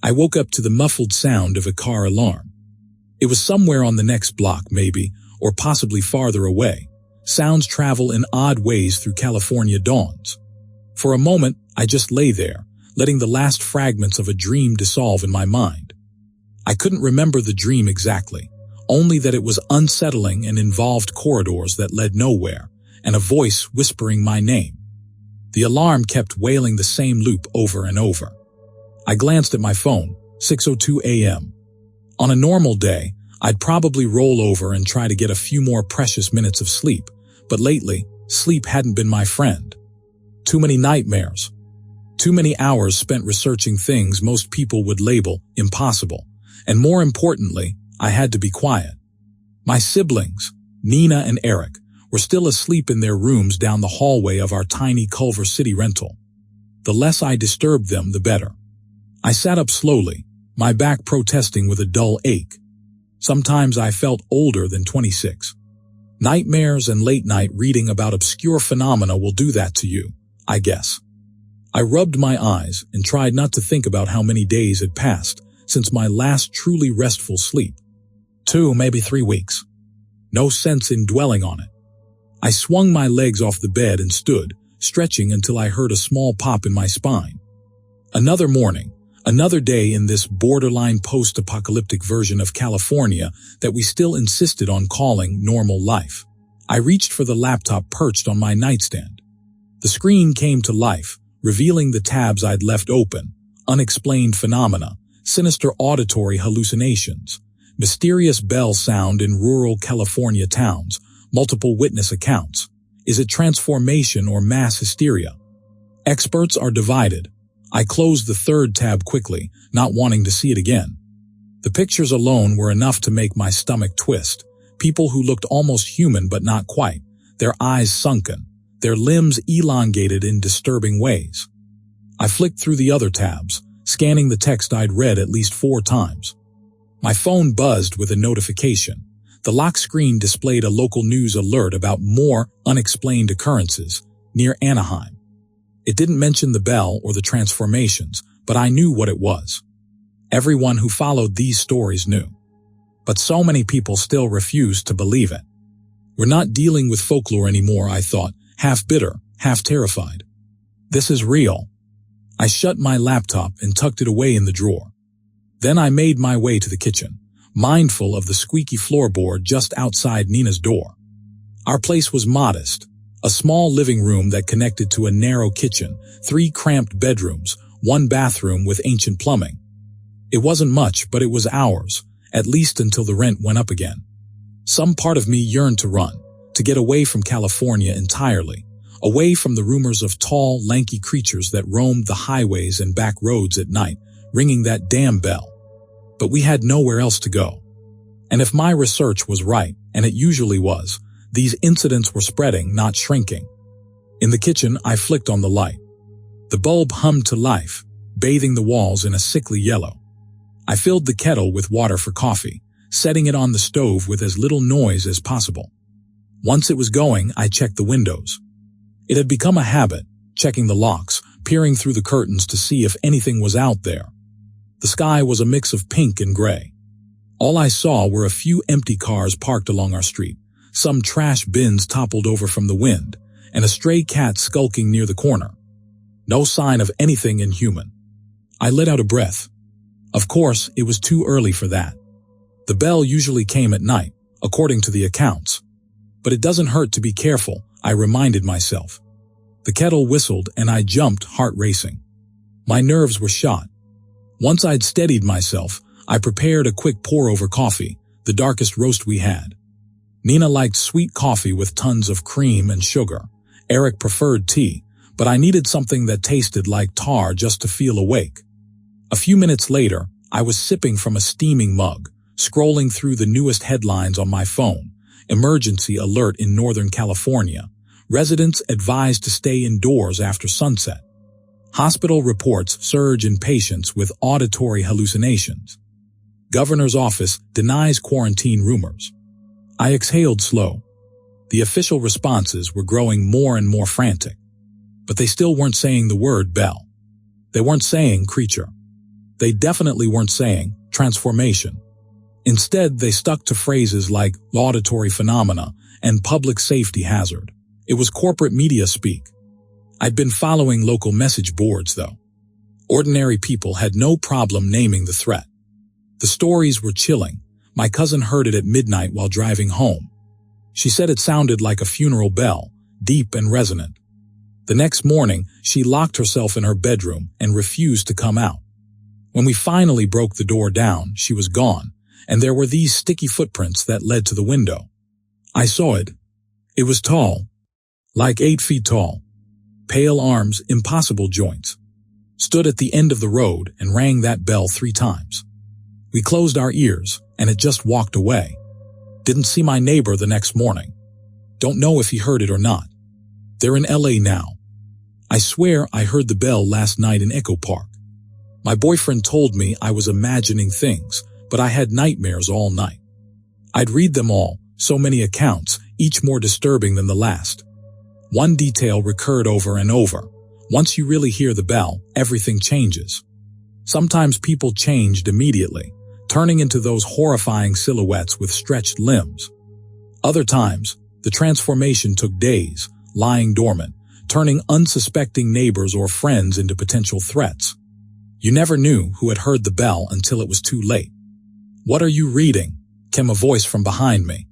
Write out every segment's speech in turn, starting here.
I woke up to the muffled sound of a car alarm. It was somewhere on the next block, maybe, or possibly farther away. Sounds travel in odd ways through California dawns. For a moment, I just lay there, letting the last fragments of a dream dissolve in my mind. I couldn't remember the dream exactly, only that it was unsettling and involved corridors that led nowhere, and a voice whispering my name. The alarm kept wailing the same loop over and over. I glanced at my phone, 6:02 a.m. On a normal day, I'd probably roll over and try to get a few more precious minutes of sleep, but lately, sleep hadn't been my friend. Too many nightmares. Too many hours spent researching things most people would label impossible, and more importantly, I had to be quiet. My siblings, Nina and Eric, were still asleep in their rooms down the hallway of our tiny Culver City rental. The less I disturbed them, the better. I sat up slowly, my back protesting with a dull ache. Sometimes I felt older than 26. Nightmares and late-night reading about obscure phenomena will do that to you, I guess. I rubbed my eyes and tried not to think about how many days had passed since my last truly restful sleep. 2, maybe 3 weeks. No sense in dwelling on it. I swung my legs off the bed and stood, stretching until I heard a small pop in my spine. Another morning, another day in this borderline post-apocalyptic version of California that we still insisted on calling normal life. I reached for the laptop perched on my nightstand. The screen came to life, revealing the tabs I'd left open: unexplained phenomena, sinister auditory hallucinations, mysterious bell sound in rural California towns, multiple witness accounts. Is it transformation or mass hysteria? Experts are divided. I closed the third tab quickly, not wanting to see it again. The pictures alone were enough to make my stomach twist. People who looked almost human but not quite, their eyes sunken, their limbs elongated in disturbing ways. I flicked through the other tabs, scanning the text I'd read at least 4 times. My phone buzzed with a notification. The lock screen displayed a local news alert about more unexplained occurrences near Anaheim. It didn't mention the bell or the transformations, but I knew what it was. Everyone who followed these stories knew. But so many people still refused to believe it. We're not dealing with folklore anymore, I thought, half bitter, half terrified. This is real. I shut my laptop and tucked it away in the drawer. Then I made my way to the kitchen, mindful of the squeaky floorboard just outside Nina's door. Our place was modest, a small living room that connected to a narrow kitchen, 3 cramped bedrooms, 1 bathroom with ancient plumbing. It wasn't much, but it was ours, at least until the rent went up again. Some part of me yearned to run, to get away from California entirely, away from the rumors of tall, lanky creatures that roamed the highways and back roads at night, ringing that damn bell. But we had nowhere else to go. And if my research was right, and it usually was, these incidents were spreading, not shrinking. In the kitchen, I flicked on the light. The bulb hummed to life, bathing the walls in a sickly yellow. I filled the kettle with water for coffee, setting it on the stove with as little noise as possible. Once it was going, I checked the windows. It had become a habit, checking the locks, peering through the curtains to see if anything was out there. The sky was a mix of pink and gray. All I saw were a few empty cars parked along our street, some trash bins toppled over from the wind, and a stray cat skulking near the corner. No sign of anything inhuman. I let out a breath. Of course, it was too early for that. The bell usually came at night, according to the accounts. But it doesn't hurt to be careful, I reminded myself. The kettle whistled and I jumped, heart racing. My nerves were shot. Once I'd steadied myself, I prepared a quick pour-over coffee, the darkest roast we had. Nina liked sweet coffee with tons of cream and sugar. Eric preferred tea, but I needed something that tasted like tar just to feel awake. A few minutes later, I was sipping from a steaming mug, scrolling through the newest headlines on my phone. Emergency alert in Northern California. Residents advised to stay indoors after sunset. Hospital reports surge in patients with auditory hallucinations. Governor's office denies quarantine rumors. I exhaled slow. The official responses were growing more and more frantic. But they still weren't saying the word bell. They weren't saying creature. They definitely weren't saying transformation. Instead, they stuck to phrases like auditory phenomena and public safety hazard. It was corporate media speak. I'd been following local message boards, though. Ordinary people had no problem naming the threat. The stories were chilling. My cousin heard it at midnight while driving home. She said it sounded like a funeral bell, deep and resonant. The next morning, she locked herself in her bedroom and refused to come out. When we finally broke the door down, she was gone, and there were these sticky footprints that led to the window. I saw it. It was tall, like 8 feet tall. Pale arms, impossible joints. Stood at the end of the road and rang that bell 3 times. We closed our ears, and it just walked away. Didn't see my neighbor the next morning. Don't know if he heard it or not. They're in LA now. I swear I heard the bell last night in Echo Park. My boyfriend told me I was imagining things, but I had nightmares all night. I'd read them all, so many accounts, each more disturbing than the last. One detail recurred over and over. Once you really hear the bell, everything changes. Sometimes people changed immediately, turning into those horrifying silhouettes with stretched limbs. Other times, the transformation took days, lying dormant, turning unsuspecting neighbors or friends into potential threats. You never knew who had heard the bell until it was too late. "What are you reading?" came a voice from behind me.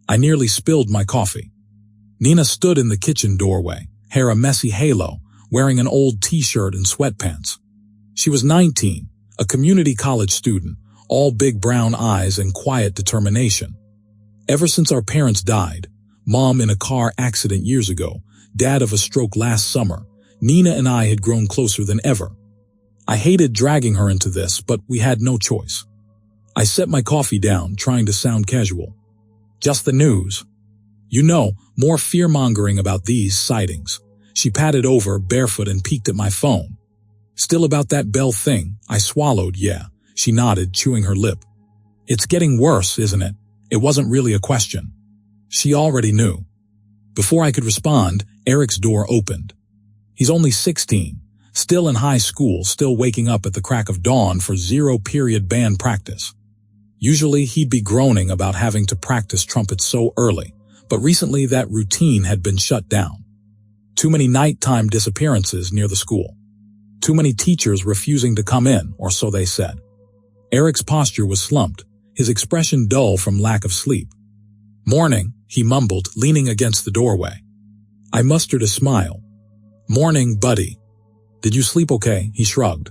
I nearly spilled my coffee. Nina stood in the kitchen doorway, hair a messy halo, wearing an old t-shirt and sweatpants. She was 19, a community college student, all big brown eyes and quiet determination. Ever since our parents died, Mom in a car accident years ago, Dad of a stroke last summer, Nina and I had grown closer than ever. I hated dragging her into this, but we had no choice. I set my coffee down, trying to sound casual. "Just the news. You know, more fear-mongering about these sightings." She patted over, barefoot, and peeked at my phone. "Still about that bell thing?" I swallowed. "Yeah," she nodded, chewing her lip. "It's getting worse, isn't it?" It wasn't really a question. She already knew. Before I could respond, Eric's door opened. He's only 16, still in high school, still waking up at the crack of dawn for 0-period band practice. Usually he'd be groaning about having to practice trumpet so early, but recently that routine had been shut down. Too many nighttime disappearances near the school. Too many teachers refusing to come in, or so they said. Eric's posture was slumped, his expression dull from lack of sleep. "Morning," he mumbled, leaning against the doorway. I mustered a smile. "Morning, buddy. Did you sleep okay?" He shrugged.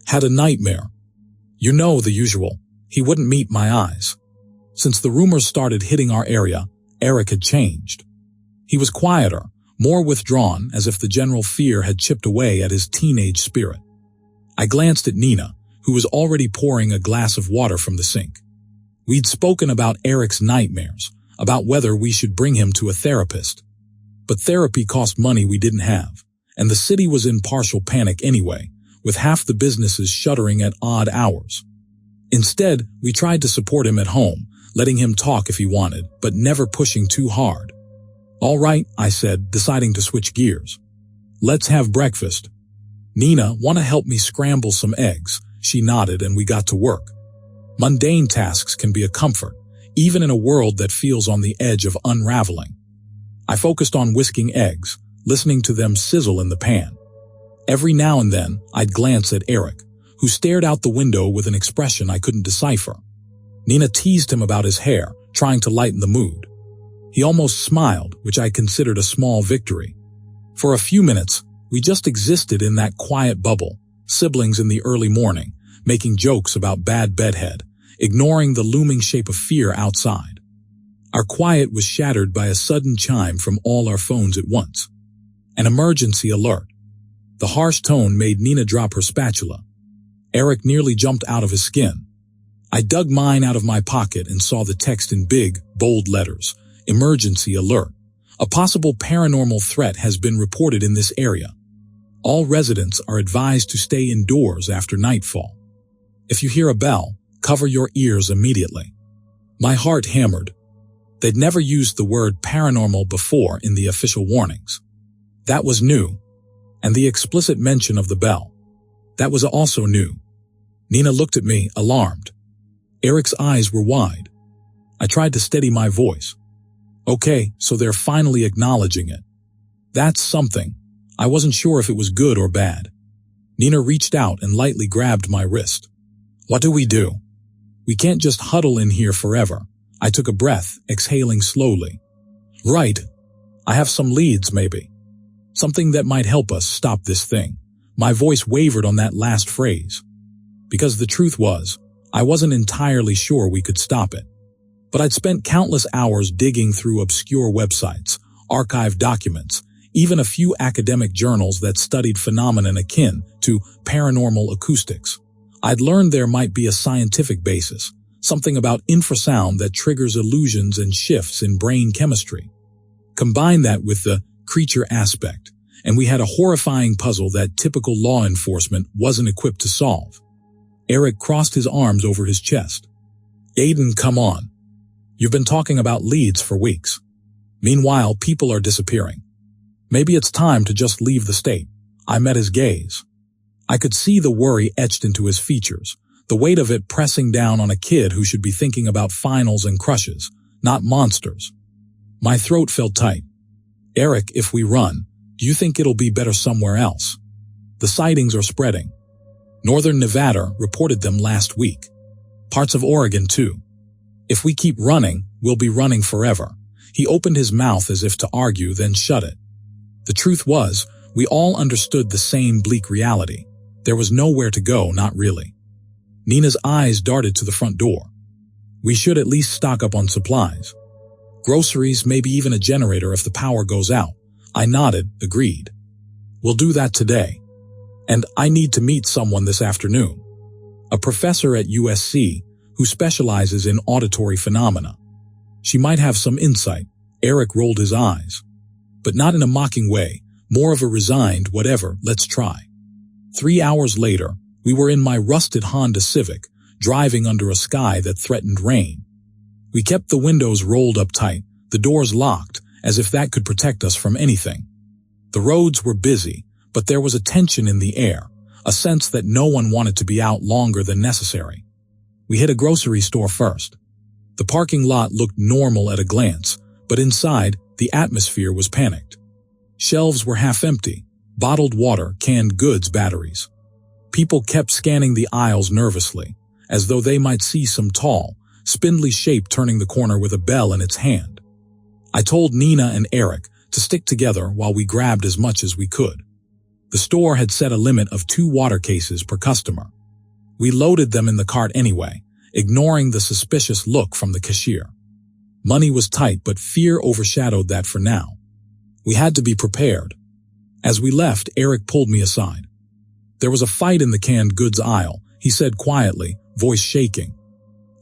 "Had a nightmare." "You know the usual." He wouldn't meet my eyes. Since the rumors started hitting our area, Eric had changed. He was quieter, more withdrawn, as if the general fear had chipped away at his teenage spirit. I glanced at Nina, who was already pouring a glass of water from the sink. We'd spoken about Eric's nightmares, about whether we should bring him to a therapist. But therapy cost money we didn't have, and the city was in partial panic anyway, with half the businesses shuttering at odd hours. Instead, we tried to support him at home, letting him talk if he wanted, but never pushing too hard. "All right," I said, deciding to switch gears. "Let's have breakfast." "Nina, want to help me scramble some eggs?" She nodded, and we got to work. Mundane tasks can be a comfort, even in a world that feels on the edge of unraveling. I focused on whisking eggs, listening to them sizzle in the pan. Every now and then, I'd glance at Eric, who stared out the window with an expression I couldn't decipher. Nina teased him about his hair, trying to lighten the mood. He almost smiled, which I considered a small victory. For a few minutes, we just existed in that quiet bubble, siblings in the early morning, making jokes about bad bedhead, ignoring the looming shape of fear outside. Our quiet was shattered by a sudden chime from all our phones at once. An emergency alert. The harsh tone made Nina drop her spatula. Eric nearly jumped out of his skin. I dug mine out of my pocket and saw the text in big, bold letters. Emergency alert. A possible paranormal threat has been reported in this area. All residents are advised to stay indoors after nightfall. If you hear a bell, cover your ears immediately. My heart hammered. They'd never used the word paranormal before in the official warnings. That was new. And the explicit mention of the bell. That was also new. Nina looked at me, alarmed. Eric's eyes were wide. I tried to steady my voice. Okay, so they're finally acknowledging it. That's something. I wasn't sure if it was good or bad. Nina reached out and lightly grabbed my wrist. What do? We can't just huddle in here forever. I took a breath, exhaling slowly. Right. I have some leads, maybe. Something that might help us stop this thing. My voice wavered on that last phrase. Because the truth was, I wasn't entirely sure we could stop it. But I'd spent countless hours digging through obscure websites, archived documents, even a few academic journals that studied phenomena akin to paranormal acoustics. I'd learned there might be a scientific basis, something about infrasound that triggers illusions and shifts in brain chemistry. Combine that with the creature aspect, and we had a horrifying puzzle that typical law enforcement wasn't equipped to solve. Eric crossed his arms over his chest. Aiden, come on. You've been talking about leads for weeks. Meanwhile, people are disappearing. Maybe it's time to just leave the state. I met his gaze. I could see the worry etched into his features, the weight of it pressing down on a kid who should be thinking about finals and crushes, not monsters. My throat felt tight. Eric, if we run, do you think it'll be better somewhere else? The sightings are spreading. Northern Nevada reported them last week. Parts of Oregon, too. If we keep running, we'll be running forever. He opened his mouth as if to argue, then shut it. The truth was, we all understood the same bleak reality. There was nowhere to go, not really. Nina's eyes darted to the front door. We should at least stock up on supplies. Groceries, maybe even a generator if the power goes out. I nodded, agreed. We'll do that today. And I need to meet someone this afternoon. A professor at USC who specializes in auditory phenomena. She might have some insight. Eric rolled his eyes. But not in a mocking way, more of a resigned, whatever, let's try. 3 hours later, we were in my rusted Honda Civic, driving under a sky that threatened rain. We kept the windows rolled up tight, the doors locked, as if that could protect us from anything. The roads were busy, but there was a tension in the air, a sense that no one wanted to be out longer than necessary. We hit a grocery store first. The parking lot looked normal at a glance, but inside, the atmosphere was panicked. Shelves were half empty, bottled water, canned goods, batteries. People kept scanning the aisles nervously, as though they might see some tall, spindly shape turning the corner with a bell in its hand. I told Nina and Eric to stick together while we grabbed as much as we could. The store had set a limit of 2 water cases per customer. We loaded them in the cart anyway, ignoring the suspicious look from the cashier. Money was tight, but fear overshadowed that for now. We had to be prepared. As we left, Eric pulled me aside. There was a fight in the canned goods aisle, he said quietly, voice shaking.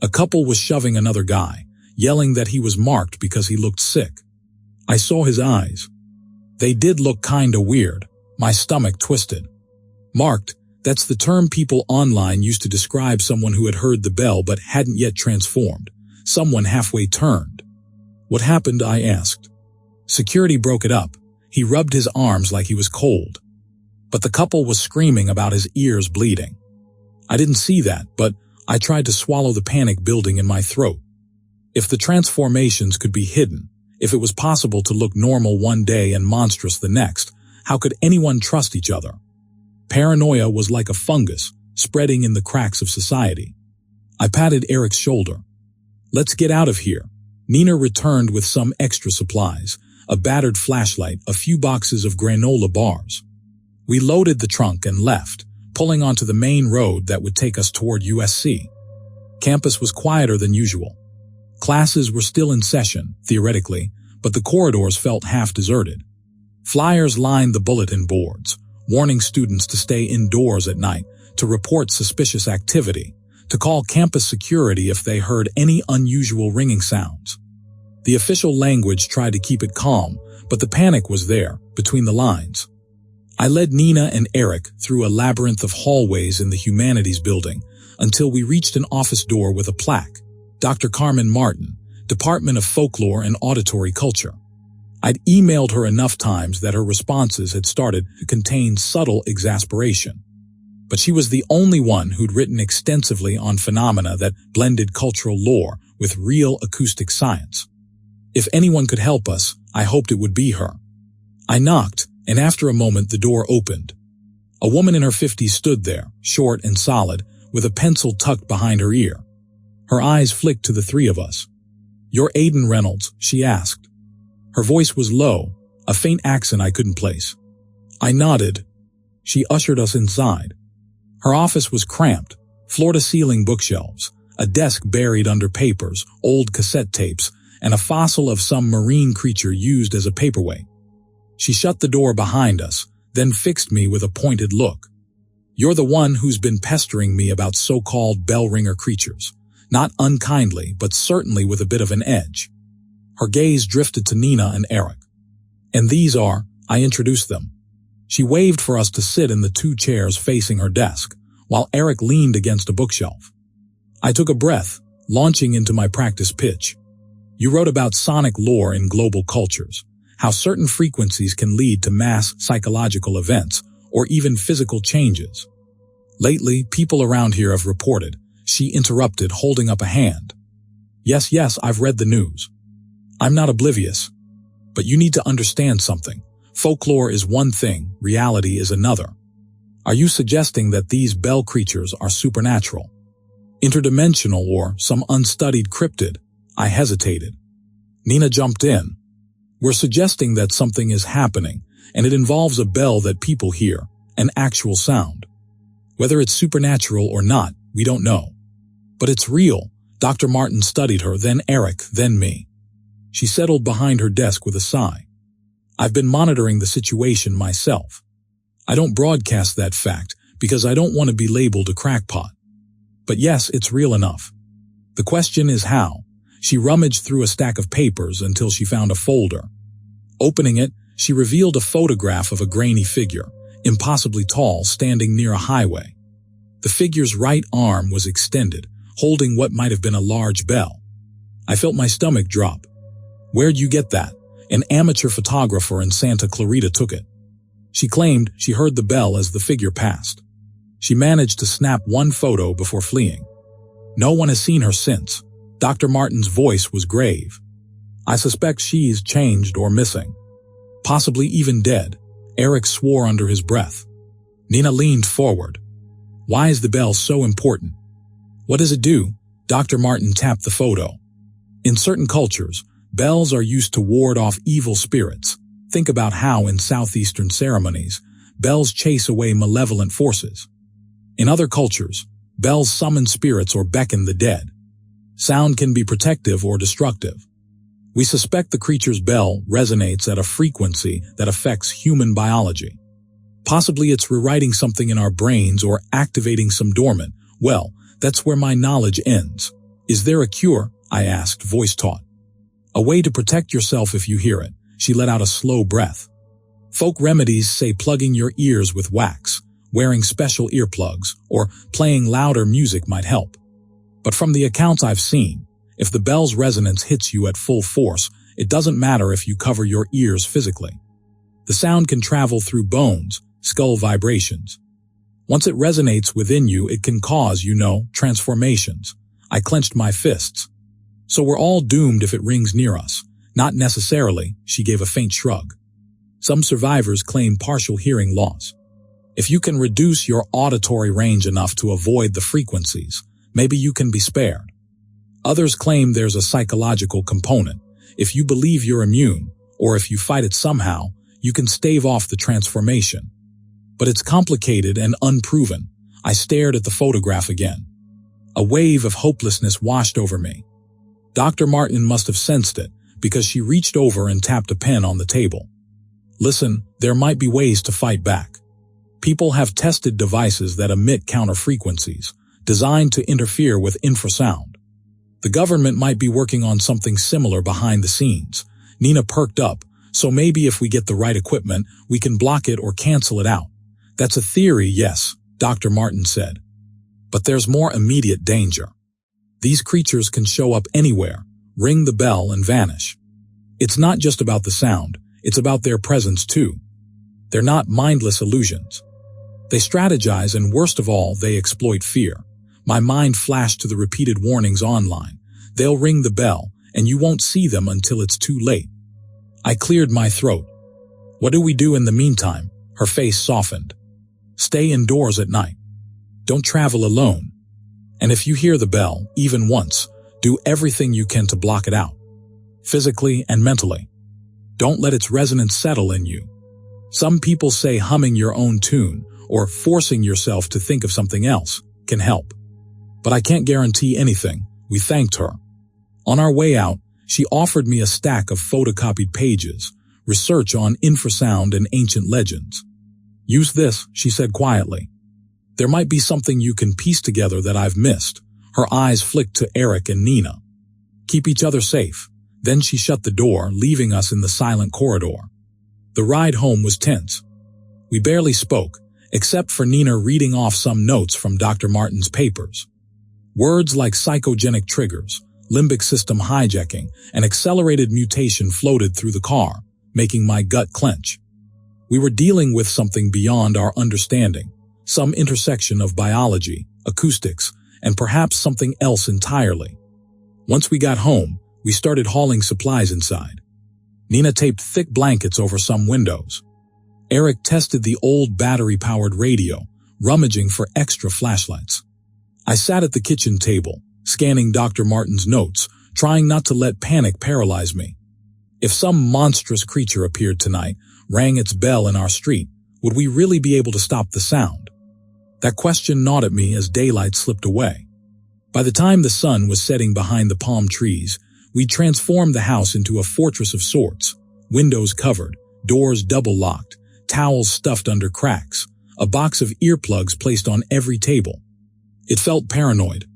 A couple was shoving another guy, yelling that he was marked because he looked sick. I saw his eyes. They did look kinda weird. My stomach twisted. Marked, that's the term people online used to describe someone who had heard the bell but hadn't yet transformed. Someone halfway turned. What happened? I asked. Security broke it up. He rubbed his arms like he was cold. But the couple was screaming about his ears bleeding. I didn't see that, but I tried to swallow the panic building in my throat. If the transformations could be hidden, if it was possible to look normal one day and monstrous the next, how could anyone trust each other? Paranoia was like a fungus, spreading in the cracks of society. I patted Eric's shoulder. Let's get out of here. Nina returned with some extra supplies, a battered flashlight, a few boxes of granola bars. We loaded the trunk and left, pulling onto the main road that would take us toward USC. Campus was quieter than usual. Classes were still in session, theoretically, but the corridors felt half deserted. Flyers lined the bulletin boards, warning students to stay indoors at night, to report suspicious activity, to call campus security if they heard any unusual ringing sounds. The official language tried to keep it calm, but the panic was there, between the lines. I led Nina and Eric through a labyrinth of hallways in the humanities building until we reached an office door with a plaque. Dr. Carmen Martin, Department of Folklore and Auditory Culture. I'd emailed her enough times that her responses had started to contain subtle exasperation. But she was the only one who'd written extensively on phenomena that blended cultural lore with real acoustic science. If anyone could help us, I hoped it would be her. I knocked, and after a moment the door opened. A woman in her 50s stood there, short and solid, with a pencil tucked behind her ear. Her eyes flicked to the three of us. "You're Aiden Reynolds?" she asked. Her voice was low, a faint accent I couldn't place. I nodded. She ushered us inside. Her office was cramped, floor-to-ceiling bookshelves, a desk buried under papers, old cassette tapes, and a fossil of some marine creature used as a paperweight. She shut the door behind us, then fixed me with a pointed look. "You're the one who's been pestering me about so-called bell-ringer creatures. Not unkindly, but certainly with a bit of an edge." Her gaze drifted to Nina and Eric. "And these are," I introduced them. She waved for us to sit in the two chairs facing her desk, while Eric leaned against a bookshelf. I took a breath, launching into my practice pitch. "You wrote about sonic lore in global cultures, how certain frequencies can lead to mass psychological events or even physical changes. Lately, people around here have reported," she interrupted, holding up a hand. Yes, I've read the news. I'm not oblivious. But you need to understand something. Folklore is one thing, reality is another. Are you suggesting that these bell creatures are supernatural, interdimensional, or some unstudied cryptid?" I hesitated. Nina jumped in. "We're suggesting that something is happening, and it involves a bell that people hear, an actual sound. Whether it's supernatural or not, we don't know. But it's real." Dr. Martin studied her, then Eric, then me. She settled behind her desk with a sigh. "I've been monitoring the situation myself. I don't broadcast that fact because I don't want to be labeled a crackpot. But yes, it's real enough. The question is how." She rummaged through a stack of papers until she found a folder. Opening it, she revealed a photograph of a grainy figure, impossibly tall, standing near a highway. The figure's right arm was extended, holding what might have been a large bell. I felt my stomach drop. "Where'd you get that?" "An amateur photographer in Santa Clarita took it." She claimed she heard the bell as the figure passed. She managed to snap one photo before fleeing. No one has seen her since. Dr. Martin's voice was grave. "I suspect she's changed or missing. Possibly even dead." Eric swore under his breath. Nina leaned forward. "Why is the bell so important?" "What does it do?" Dr. Martin tapped the photo. "In certain cultures, bells are used to ward off evil spirits. Think about how in southeastern ceremonies, bells chase away malevolent forces. In other cultures, bells summon spirits or beckon the dead. Sound can be protective or destructive. We suspect the creature's bell resonates at a frequency that affects human biology. Possibly it's rewriting something in our brains or activating some dormant. Well, that's where my knowledge ends. Is there a cure? I asked, voice taut. A way to protect yourself if you hear it. She let out a slow breath. Folk remedies say plugging your ears with wax, wearing special earplugs, or playing louder music might help. But from the accounts I've seen, if the bell's resonance hits you at full force, it doesn't matter if you cover your ears physically. The sound can travel through bones, skull vibrations. Once it resonates within you, it can cause, transformations. I clenched my fists. So we're all doomed if it rings near us. Not necessarily, she gave a faint shrug. Some survivors claim partial hearing loss. If you can reduce your auditory range enough to avoid the frequencies, maybe you can be spared. Others claim there's a psychological component. If you believe you're immune, or if you fight it somehow, you can stave off the transformation. But it's complicated and unproven. I stared at the photograph again. A wave of hopelessness washed over me. Dr. Martin must have sensed it, because she reached over and tapped a pen on the table. Listen, there might be ways to fight back. People have tested devices that emit counter-frequencies, designed to interfere with infrasound. The government might be working on something similar behind the scenes. Nina perked up, so maybe if we get the right equipment, we can block it or cancel it out. That's a theory, yes, Dr. Martin said. But there's more immediate danger. These creatures can show up anywhere, ring the bell and vanish. It's not just about the sound, it's about their presence too. They're not mindless illusions. They strategize, and worst of all, they exploit fear. My mind flashed to the repeated warnings online. They'll ring the bell, and you won't see them until it's too late. I cleared my throat. What do we do in the meantime? Her face softened. Stay indoors at night. Don't travel alone. And if you hear the bell, even once, do everything you can to block it out, physically and mentally. Don't let its resonance settle in you. Some people say humming your own tune or forcing yourself to think of something else can help. But I can't guarantee anything. We thanked her. On our way out, she offered me a stack of photocopied pages, research on infrasound and ancient legends. Use this, she said quietly. There might be something you can piece together that I've missed. Her eyes flicked to Eric and Nina. Keep each other safe. Then she shut the door, leaving us in the silent corridor. The ride home was tense. We barely spoke, except for Nina reading off some notes from Dr. Martin's papers. Words like psychogenic triggers, limbic system hijacking, and accelerated mutation floated through the car, making my gut clench. We were dealing with something beyond our understanding, some intersection of biology, acoustics, and perhaps something else entirely. Once we got home, we started hauling supplies inside. Nina taped thick blankets over some windows. Eric tested the old battery-powered radio, rummaging for extra flashlights. I sat at the kitchen table, scanning Dr. Martin's notes, trying not to let panic paralyze me. If some monstrous creature appeared tonight, rang its bell in our street, would we really be able to stop the sound? That question gnawed at me as daylight slipped away. By the time the sun was setting behind the palm trees, we transformed the house into a fortress of sorts, windows covered, doors double-locked, towels stuffed under cracks, a box of earplugs placed on every table. It felt paranoid.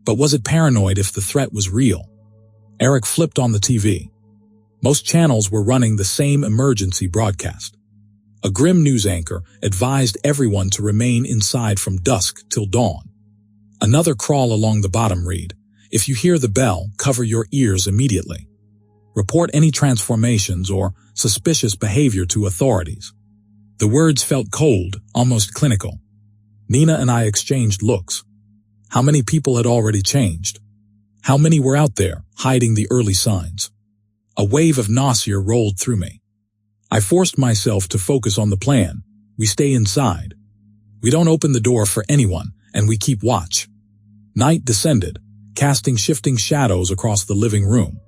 But was it paranoid if the threat was real? Eric flipped on the TV. Most channels were running the same emergency broadcast. A grim news anchor advised everyone to remain inside from dusk till dawn. Another crawl along the bottom read, if you hear the bell, cover your ears immediately. Report any transformations or suspicious behavior to authorities. The words felt cold, almost clinical. Nina and I exchanged looks. How many people had already changed? How many were out there, hiding the early signs? A wave of nausea rolled through me. I forced myself to focus on the plan. We stay inside. We don't open the door for anyone, and we keep watch. Night descended, casting shifting shadows across the living room.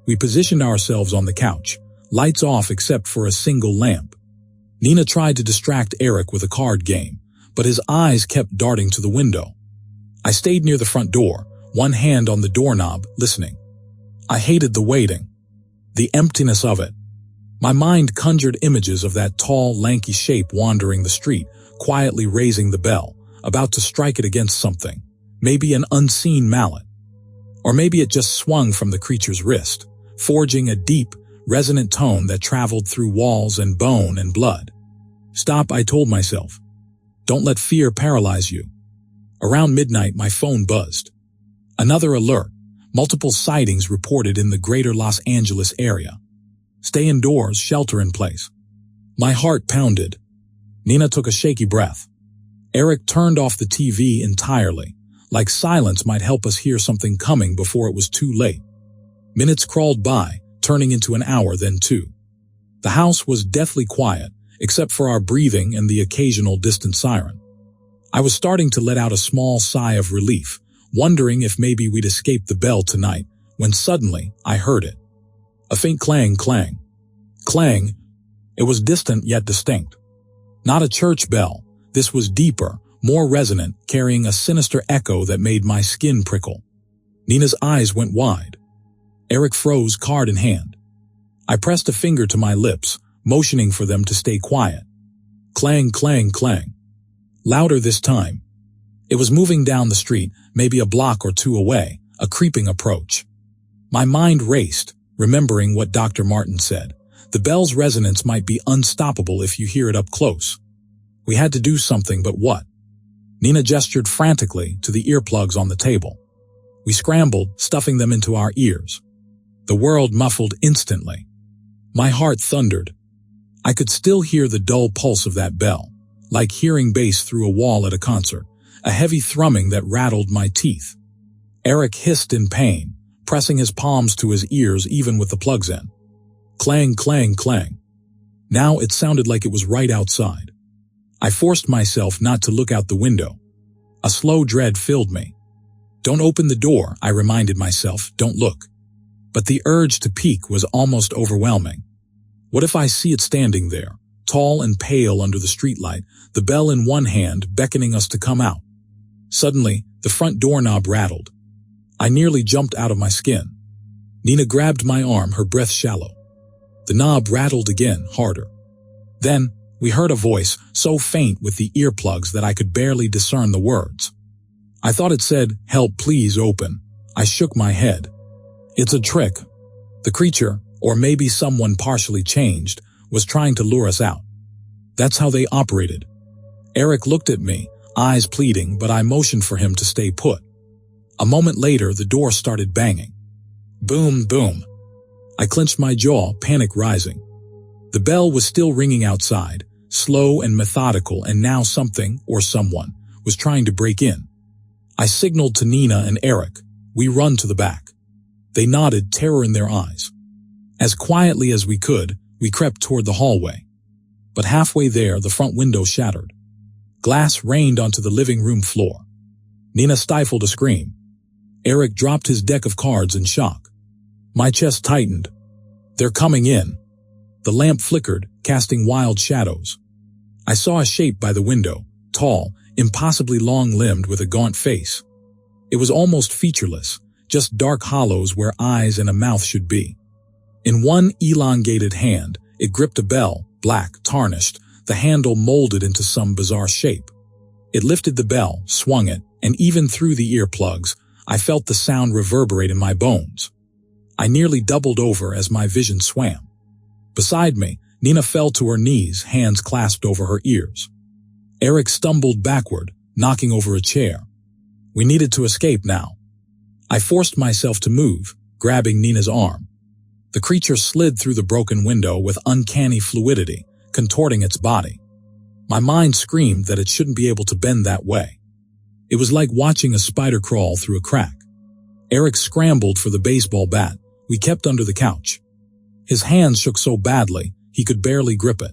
We positioned ourselves on the couch, lights off except for a single lamp. Nina tried to distract Eric with a card game, but his eyes kept darting to the window. I stayed near the front door, one hand on the doorknob, listening. I hated the waiting, the emptiness of it. My mind conjured images of that tall, lanky shape wandering the street, quietly raising the bell, about to strike it against something, maybe an unseen mallet. Or maybe it just swung from the creature's wrist, forging a deep, resonant tone that traveled through walls and bone and blood. Stop, I told myself. Don't let fear paralyze you. Around midnight, my phone buzzed. Another alert. Multiple sightings reported in the greater Los Angeles area. Stay indoors, shelter in place. My heart pounded. Nina took a shaky breath. Eric turned off the TV entirely, like silence might help us hear something coming before it was too late. Minutes crawled by, turning into an hour, then two. The house was deathly quiet, except for our breathing and the occasional distant siren. I was starting to let out a small sigh of relief, wondering if maybe we'd escape the bell tonight, when suddenly I heard it. A faint clang, clang. Clang. It was distant yet distinct. Not a church bell. This was deeper, more resonant, carrying a sinister echo that made my skin prickle. Nina's eyes went wide. Eric froze, card in hand. I pressed a finger to my lips, motioning for them to stay quiet. Clang, clang, clang. Louder this time. It was moving down the street, maybe a block or two away, a creeping approach. My mind raced, remembering what Dr. Martin said. The bell's resonance might be unstoppable if you hear it up close. We had to do something, but what? Nina gestured frantically to the earplugs on the table. We scrambled, stuffing them into our ears. The world muffled instantly. My heart thundered. I could still hear the dull pulse of that bell, like hearing bass through a wall at a concert, a heavy thrumming that rattled my teeth. Eric hissed in pain, pressing his palms to his ears even with the plugs in. Clang, clang, clang. Now it sounded like it was right outside. I forced myself not to look out the window. A slow dread filled me. Don't open the door, I reminded myself, don't look. But the urge to peek was almost overwhelming. What if I see it standing there, tall and pale under the streetlight, the bell in one hand beckoning us to come out? Suddenly, the front doorknob rattled. I nearly jumped out of my skin. Nina grabbed my arm, her breath shallow. The knob rattled again, harder. Then, we heard a voice, so faint with the earplugs that I could barely discern the words. I thought it said, "Help, please open." I shook my head. It's a trick. The creature, or maybe someone partially changed, was trying to lure us out. That's how they operated. Eric looked at me, eyes pleading, but I motioned for him to stay put. A moment later, the door started banging. Boom, boom. I clenched my jaw, panic rising. The bell was still ringing outside, slow and methodical, and now something, or someone, was trying to break in. I signaled to Nina and Eric. We run to the back. They nodded, terror in their eyes. As quietly as we could, we crept toward the hallway. But halfway there, the front window shattered. Glass rained onto the living room floor. Nina stifled a scream. Eric dropped his deck of cards in shock. My chest tightened. They're coming in. The lamp flickered, casting wild shadows. I saw a shape by the window, tall, impossibly long-limbed with a gaunt face. It was almost featureless, just dark hollows where eyes and a mouth should be. In one elongated hand, it gripped a bell, black, tarnished, the handle molded into some bizarre shape. It lifted the bell, swung it, and even through the earplugs, I felt the sound reverberate in my bones. I nearly doubled over as my vision swam. Beside me, Nina fell to her knees, hands clasped over her ears. Eric stumbled backward, knocking over a chair. We needed to escape now. I forced myself to move, grabbing Nina's arm. The creature slid through the broken window with uncanny fluidity, contorting its body. My mind screamed that it shouldn't be able to bend that way. It was like watching a spider crawl through a crack. Eric scrambled for the baseball bat we kept under the couch. His hands shook so badly, he could barely grip it.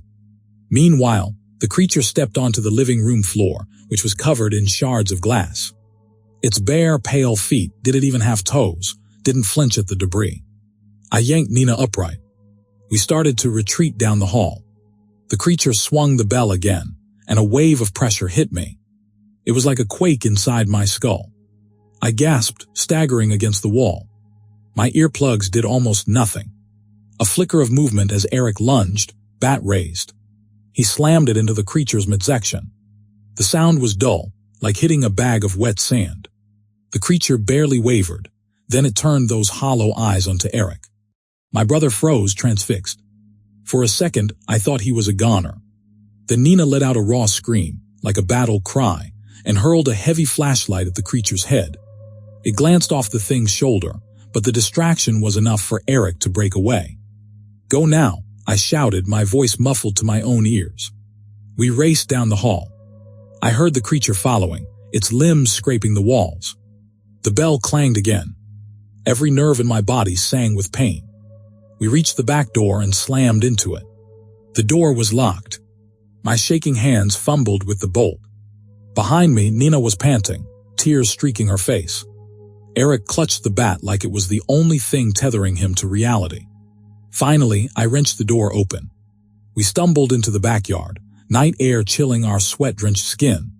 Meanwhile, the creature stepped onto the living room floor, which was covered in shards of glass. Its bare, pale feet, did it even have toes, didn't flinch at the debris. I yanked Nina upright. We started to retreat down the hall. The creature swung the bell again, and a wave of pressure hit me. It was like a quake inside my skull. I gasped, staggering against the wall. My earplugs did almost nothing. A flicker of movement as Eric lunged, bat raised. He slammed it into the creature's midsection. The sound was dull, like hitting a bag of wet sand. The creature barely wavered, then it turned those hollow eyes onto Eric. My brother froze, transfixed. For a second, I thought he was a goner. Then Nina let out a raw scream, like a battle cry, and hurled a heavy flashlight at the creature's head. It glanced off the thing's shoulder, but the distraction was enough for Eric to break away. Go now, I shouted, my voice muffled to my own ears. We raced down the hall. I heard the creature following, its limbs scraping the walls. The bell clanged again. Every nerve in my body sang with pain. We reached the back door and slammed into it. The door was locked. My shaking hands fumbled with the bolt. Behind me, Nina was panting, tears streaking her face. Eric clutched the bat like it was the only thing tethering him to reality. Finally, I wrenched the door open. We stumbled into the backyard, night air chilling our sweat-drenched skin.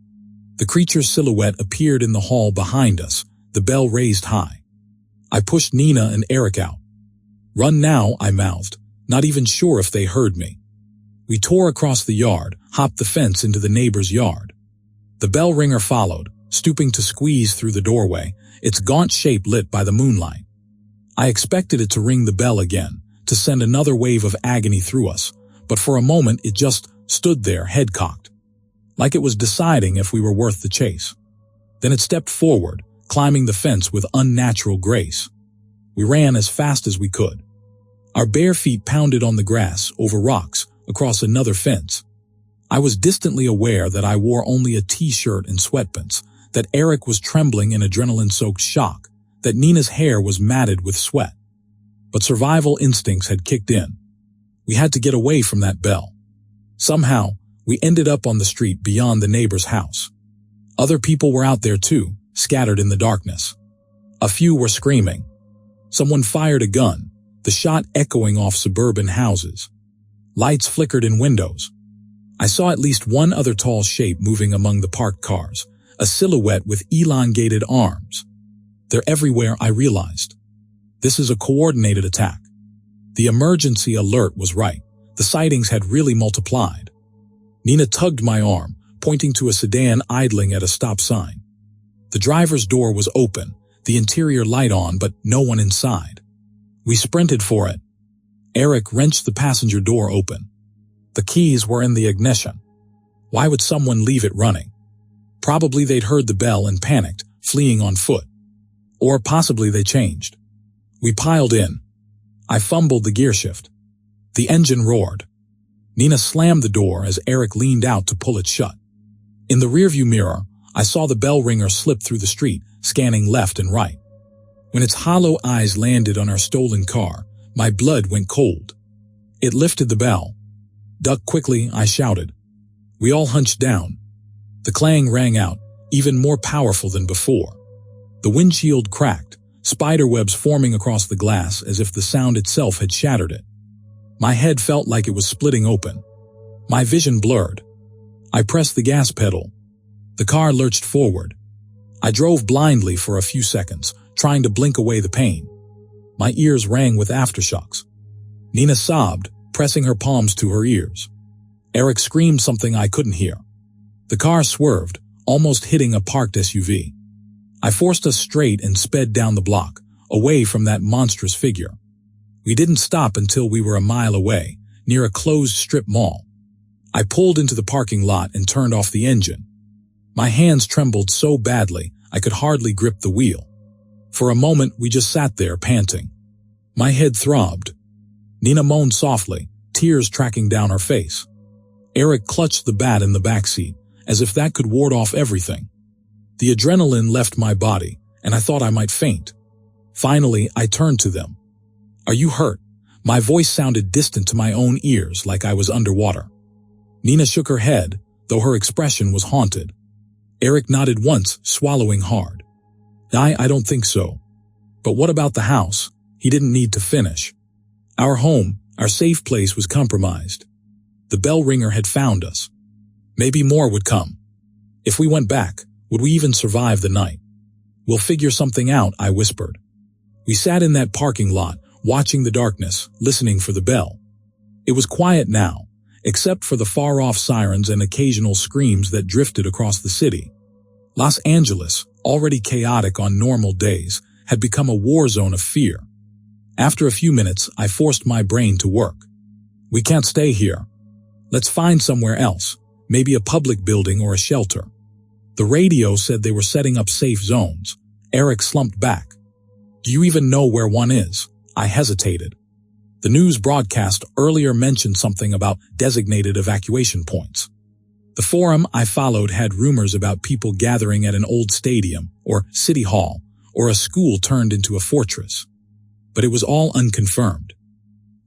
The creature's silhouette appeared in the hall behind us, the bell raised high. I pushed Nina and Eric out. Run now, I mouthed, not even sure if they heard me. We tore across the yard, hopped the fence into the neighbor's yard. The bell ringer followed, stooping to squeeze through the doorway, its gaunt shape lit by the moonlight. I expected it to ring the bell again, to send another wave of agony through us, but for a moment it just stood there, head cocked, like it was deciding if we were worth the chase. Then it stepped forward, climbing the fence with unnatural grace. We ran as fast as we could. Our bare feet pounded on the grass, over rocks, across another fence. I was distantly aware that I wore only a t-shirt and sweatpants, that Eric was trembling in adrenaline-soaked shock, that Nina's hair was matted with sweat. But survival instincts had kicked in. We had to get away from that bell. Somehow, we ended up on the street beyond the neighbor's house. Other people were out there too, scattered in the darkness. A few were screaming. Someone fired a gun, the shot echoing off suburban houses. Lights flickered in windows. I saw at least one other tall shape moving among the parked cars, a silhouette with elongated arms. They're everywhere, I realized. This is a coordinated attack. The emergency alert was right. The sightings had really multiplied. Nina tugged my arm, pointing to a sedan idling at a stop sign. The driver's door was open, the interior light on, but no one inside. We sprinted for it. Eric wrenched the passenger door open. The keys were in the ignition. Why would someone leave it running? Probably they'd heard the bell and panicked, fleeing on foot. Or possibly they changed. We piled in. I fumbled the gear shift. The engine roared. Nina slammed the door as Eric leaned out to pull it shut. In the rearview mirror, I saw the bell ringer slip through the street, scanning left and right. When its hollow eyes landed on our stolen car, my blood went cold. It lifted the bell. "Duck quickly," I shouted. We all hunched down. The clang rang out, even more powerful than before. The windshield cracked, spiderwebs forming across the glass as if the sound itself had shattered it. My head felt like it was splitting open. My vision blurred. I pressed the gas pedal. The car lurched forward. I drove blindly for a few seconds, trying to blink away the pain. My ears rang with aftershocks. Nina sobbed, pressing her palms to her ears. Eric screamed something I couldn't hear. The car swerved, almost hitting a parked SUV. I forced us straight and sped down the block, away from that monstrous figure. We didn't stop until we were a mile away, near a closed strip mall. I pulled into the parking lot and turned off the engine. My hands trembled so badly I could hardly grip the wheel. For a moment we just sat there panting. My head throbbed. Nina moaned softly, tears tracking down her face. Eric clutched the bat in the backseat, as if that could ward off everything. The adrenaline left my body, and I thought I might faint. Finally, I turned to them. "Are you hurt?" My voice sounded distant to my own ears, like I was underwater. Nina shook her head, though her expression was haunted. Eric nodded once, swallowing hard. I don't think so. But what about the house? He didn't need to finish. Our home, our safe place, was compromised. The bell ringer had found us. Maybe more would come. If we went back, would we even survive the night? "We'll figure something out," I whispered. We sat in that parking lot, watching the darkness, listening for the bell. It was quiet now, except for the far-off sirens and occasional screams that drifted across the city. Los Angeles, already chaotic on normal days, had become a war zone of fear. After a few minutes, I forced my brain to work. "We can't stay here. Let's find somewhere else, maybe a public building or a shelter." The radio said they were setting up safe zones. Eric slumped back. "Do you even know where one is?" I hesitated. The news broadcast earlier mentioned something about designated evacuation points. The forum I followed had rumors about people gathering at an old stadium, or city hall, or a school turned into a fortress. But it was all unconfirmed.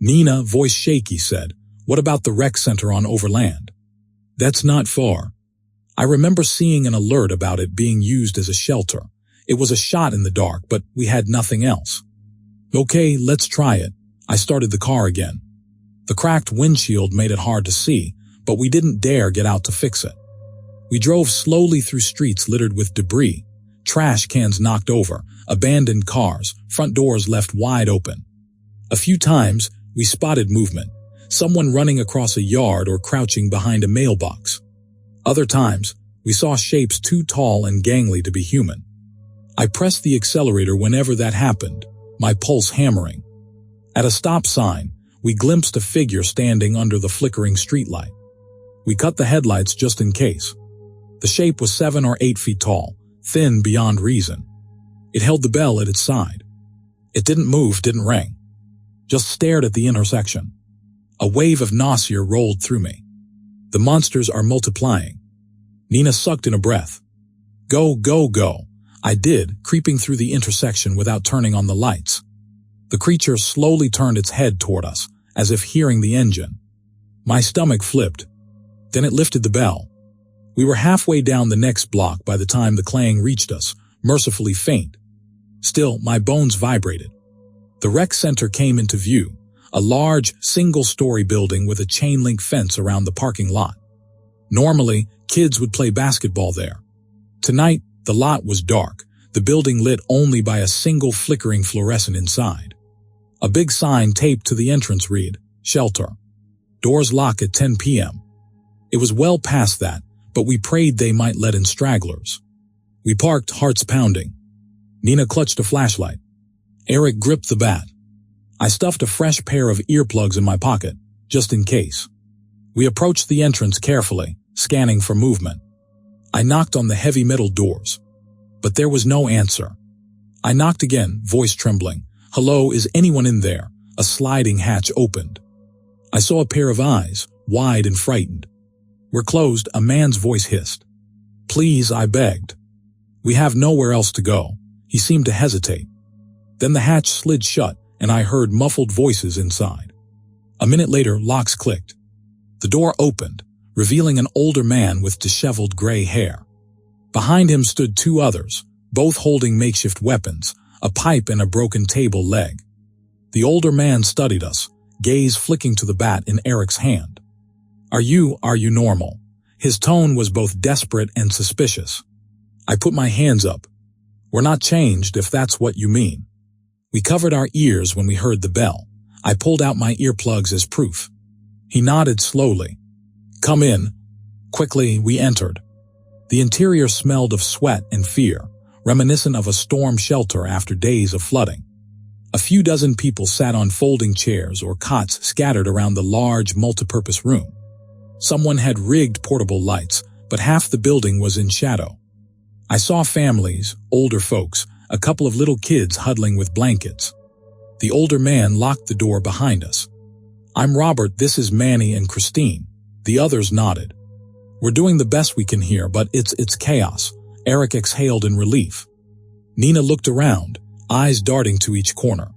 Nina, voice shaky, said, "What about the rec center on Overland?" "That's not far." I remember seeing an alert about it being used as a shelter. It was a shot in the dark, but we had nothing else. "Okay, let's try it." I started the car again. The cracked windshield made it hard to see, but we didn't dare get out to fix it. We drove slowly through streets littered with debris, trash cans knocked over, abandoned cars, front doors left wide open. A few times, we spotted movement, someone running across a yard or crouching behind a mailbox. Other times, we saw shapes too tall and gangly to be human. I pressed the accelerator whenever that happened, my pulse hammering. At a stop sign, we glimpsed a figure standing under the flickering streetlight. We cut the headlights just in case. The shape was 7 or 8 feet tall, thin beyond reason. It held the bell at its side. It didn't move, didn't ring. Just stared at the intersection. A wave of nausea rolled through me. The monsters are multiplying. Nina sucked in a breath. Go, go, go. I did, creeping through the intersection without turning on the lights. The creature slowly turned its head toward us, as if hearing the engine. My stomach flipped. Then it lifted the bell. We were halfway down the next block by the time the clang reached us, mercifully faint. Still, my bones vibrated. The rec center came into view, a large, single-story building with a chain-link fence around the parking lot. Normally, kids would play basketball there. Tonight, the lot was dark, the building lit only by a single flickering fluorescent inside. A big sign taped to the entrance read, "Shelter. Doors lock at 10 p.m. It was well past that, but we prayed they might let in stragglers. We parked, hearts pounding. Nina clutched a flashlight. Eric gripped the bat. I stuffed a fresh pair of earplugs in my pocket, just in case. We approached the entrance carefully, scanning for movement. I knocked on the heavy metal doors, but there was no answer. I knocked again, voice trembling. Hello, is anyone in there? A sliding hatch opened. I saw a pair of eyes, wide and frightened. We're closed, a man's voice hissed. Please, I begged. We have nowhere else to go. He seemed to hesitate. Then the hatch slid shut, and I heard muffled voices inside. A minute later, locks clicked. The door opened, revealing an older man with disheveled gray hair. Behind him stood two others, both holding makeshift weapons, a pipe and a broken table leg. The older man studied us, gaze flicking to the bat in Eric's hand. Are you normal? His tone was both desperate and suspicious. I put my hands up. We're not changed, if that's what you mean. We covered our ears when we heard the bell. I pulled out my earplugs as proof. He nodded slowly. Come in. Quickly, we entered. The interior smelled of sweat and fear, reminiscent of a storm shelter after days of flooding. A few dozen people sat on folding chairs or cots scattered around the large, multipurpose room. Someone had rigged portable lights, but half the building was in shadow. I saw families, older folks, a couple of little kids huddling with blankets. The older man locked the door behind us. I'm Robert, this is Manny and Christine. The others nodded. We're doing the best we can here, but it's chaos. Eric exhaled in relief. Nina looked around, eyes darting to each corner.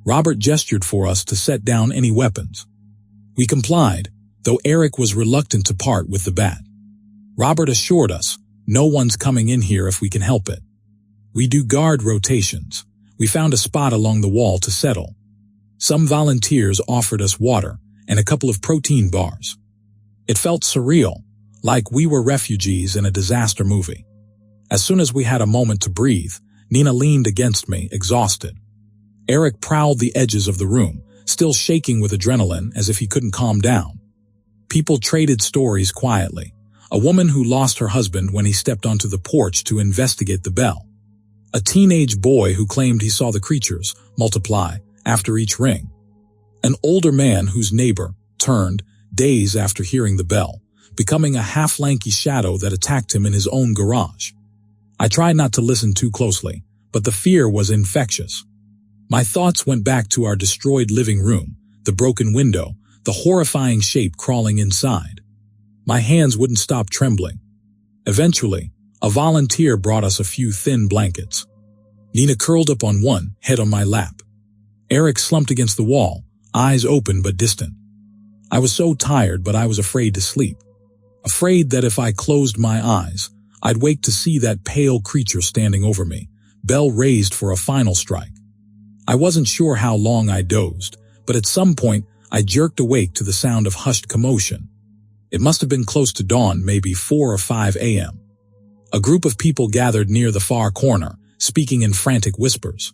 Robert gestured for us to set down any weapons. We complied, though Eric was reluctant to part with the bat. Robert assured us, no one's coming in here if we can help it. We do guard rotations. We found a spot along the wall to settle. Some volunteers offered us water and a couple of protein bars. It felt surreal, like we were refugees in a disaster movie. As soon as we had a moment to breathe, Nina leaned against me, exhausted. Eric prowled the edges of the room, still shaking with adrenaline as if he couldn't calm down. People traded stories quietly. A woman who lost her husband when he stepped onto the porch to investigate the bell. A teenage boy who claimed he saw the creatures multiply after each ring. An older man whose neighbor turned days after hearing the bell, becoming a half-lanky shadow that attacked him in his own garage. I tried not to listen too closely, but the fear was infectious. My thoughts went back to our destroyed living room, the broken window, the horrifying shape crawling inside. My hands wouldn't stop trembling. Eventually, a volunteer brought us a few thin blankets. Nina curled up on one, head on my lap. Eric slumped against the wall, eyes open but distant. I was so tired, but I was afraid to sleep. Afraid that if I closed my eyes, I'd wake to see that pale creature standing over me, bell raised for a final strike. I wasn't sure how long I dozed, but at some point I jerked awake to the sound of hushed commotion. It must have been close to dawn, maybe 4 or 5 a.m. A group of people gathered near the far corner, speaking in frantic whispers.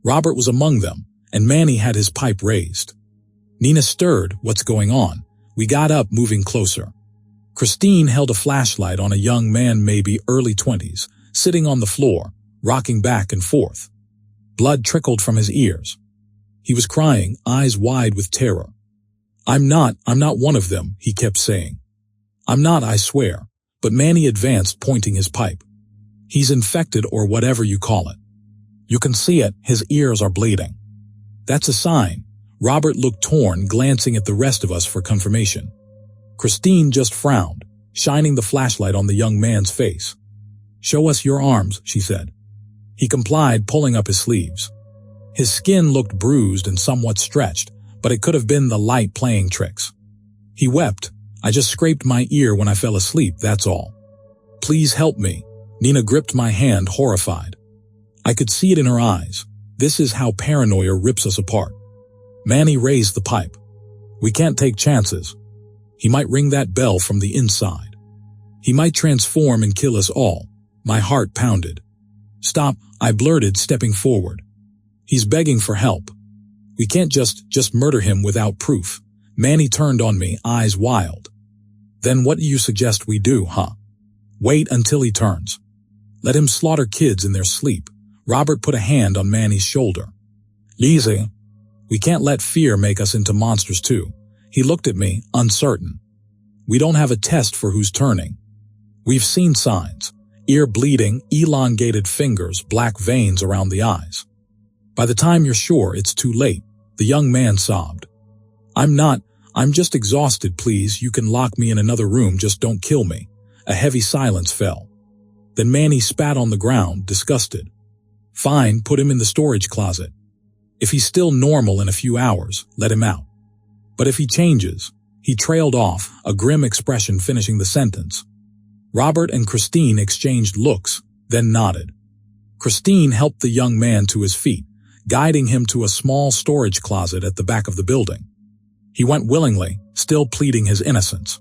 Robert was among them, and Manny had his pipe raised. Nina stirred, what's going on? We got up, moving closer. Christine held a flashlight on a young man, maybe early 20s, sitting on the floor, rocking back and forth. Blood trickled from his ears. He was crying, eyes wide with terror. I'm not one of them, he kept saying. I'm not, I swear. But Manny advanced, pointing his pipe. He's infected, or whatever you call it. You can see it, his ears are bleeding. That's a sign. Robert looked torn, glancing at the rest of us for confirmation. Christine just frowned, shining the flashlight on the young man's face. "Show us your arms," she said. He complied, pulling up his sleeves. His skin looked bruised and somewhat stretched, but it could have been the light playing tricks. He wept. "I just scraped my ear when I fell asleep, that's all." "Please help me." Nina gripped my hand, horrified. I could see it in her eyes. This is how paranoia rips us apart. Manny raised the pipe. "We can't take chances. He might ring that bell from the inside. He might transform and kill us all." My heart pounded. "Stop," I blurted, stepping forward. "He's begging for help. We can't just murder him without proof." Manny turned on me, eyes wild. "Then what do you suggest we do, huh? Wait until he turns. Let him slaughter kids in their sleep." Robert put a hand on Manny's shoulder. "Easy. We can't let fear make us into monsters too." He looked at me, uncertain. "We don't have a test for who's turning. We've seen signs. Ear bleeding, elongated fingers, black veins around the eyes. By the time you're sure, it's too late," the young man sobbed. I'm just exhausted, please. You can lock me in another room, just don't kill me." A heavy silence fell. Then Manny spat on the ground, disgusted. "Fine, put him in the storage closet. If he's still normal in a few hours, let him out. But if he changes," he trailed off, a grim expression finishing the sentence. Robert and Christine exchanged looks, then nodded. Christine helped the young man to his feet, guiding him to a small storage closet at the back of the building. He went willingly, still pleading his innocence.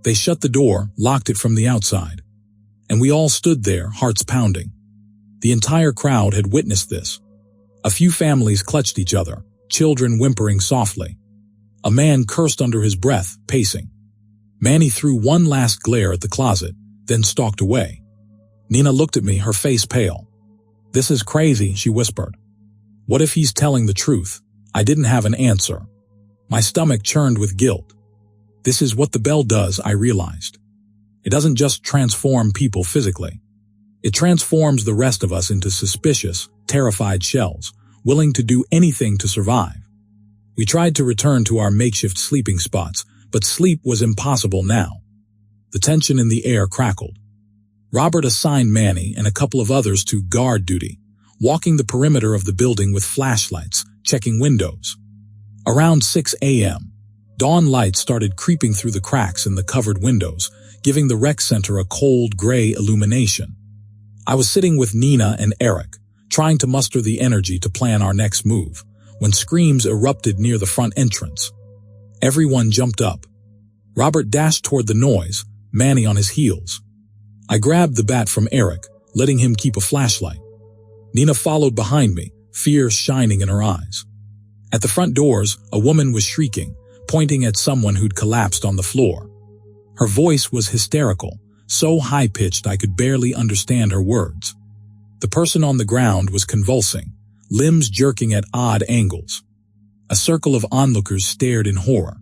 They shut the door, locked it from the outside. And we all stood there, hearts pounding. The entire crowd had witnessed this. A few families clutched each other, children whimpering softly. A man cursed under his breath, pacing. Manny threw one last glare at the closet, then stalked away. Nina looked at me, her face pale. "This is crazy," she whispered. "What if he's telling the truth?" I didn't have an answer. My stomach churned with guilt. This is what the bell does, I realized. It doesn't just transform people physically. It transforms the rest of us into suspicious, terrified shells, willing to do anything to survive. We tried to return to our makeshift sleeping spots, but sleep was impossible now. The tension in the air crackled. Robert assigned Manny and a couple of others to guard duty, walking the perimeter of the building with flashlights, checking windows. Around 6 a.m., dawn light started creeping through the cracks in the covered windows, giving the rec center a cold, gray illumination. I was sitting with Nina and Eric, trying to muster the energy to plan our next move, when screams erupted near the front entrance. Everyone jumped up. Robert dashed toward the noise, Manny on his heels. I grabbed the bat from Eric, letting him keep a flashlight. Nina followed behind me, fear shining in her eyes. At the front doors, a woman was shrieking, pointing at someone who'd collapsed on the floor. Her voice was hysterical, so high-pitched I could barely understand her words. The person on the ground was convulsing, limbs jerking at odd angles. A circle of onlookers stared in horror.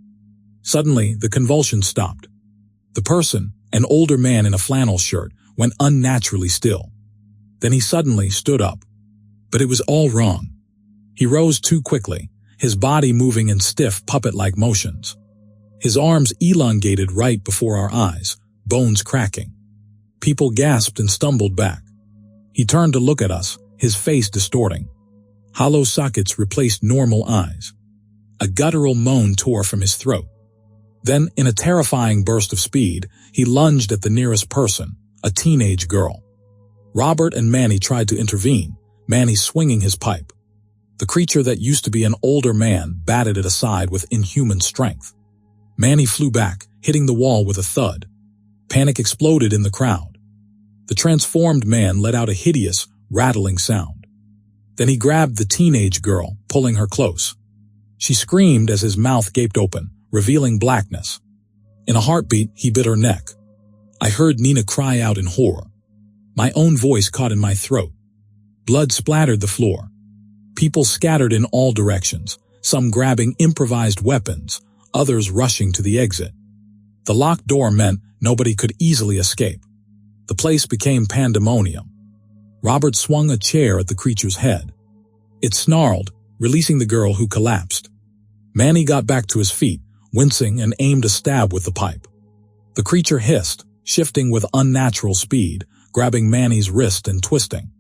Suddenly, the convulsion stopped. The person, an older man in a flannel shirt, went unnaturally still. Then he suddenly stood up. But it was all wrong. He rose too quickly, his body moving in stiff, puppet-like motions. His arms elongated right before our eyes, bones cracking. People gasped and stumbled back. He turned to look at us, his face distorting. Hollow sockets replaced normal eyes. A guttural moan tore from his throat. Then, in a terrifying burst of speed, he lunged at the nearest person, a teenage girl. Robert and Manny tried to intervene, Manny swinging his pipe. The creature that used to be an older man batted it aside with inhuman strength. Manny flew back, hitting the wall with a thud. Panic exploded in the crowd. The transformed man let out a hideous, rattling sound. Then he grabbed the teenage girl, pulling her close. She screamed as his mouth gaped open, revealing blackness. In a heartbeat, he bit her neck. I heard Nina cry out in horror. My own voice caught in my throat. Blood splattered the floor. People scattered in all directions, some grabbing improvised weapons, others rushing to the exit. The locked door meant nobody could easily escape. The place became pandemonium. Robert swung a chair at the creature's head. It snarled, releasing the girl who collapsed. Manny got back to his feet, wincing and aimed a stab with the pipe. The creature hissed, shifting with unnatural speed, grabbing Manny's wrist and twisting.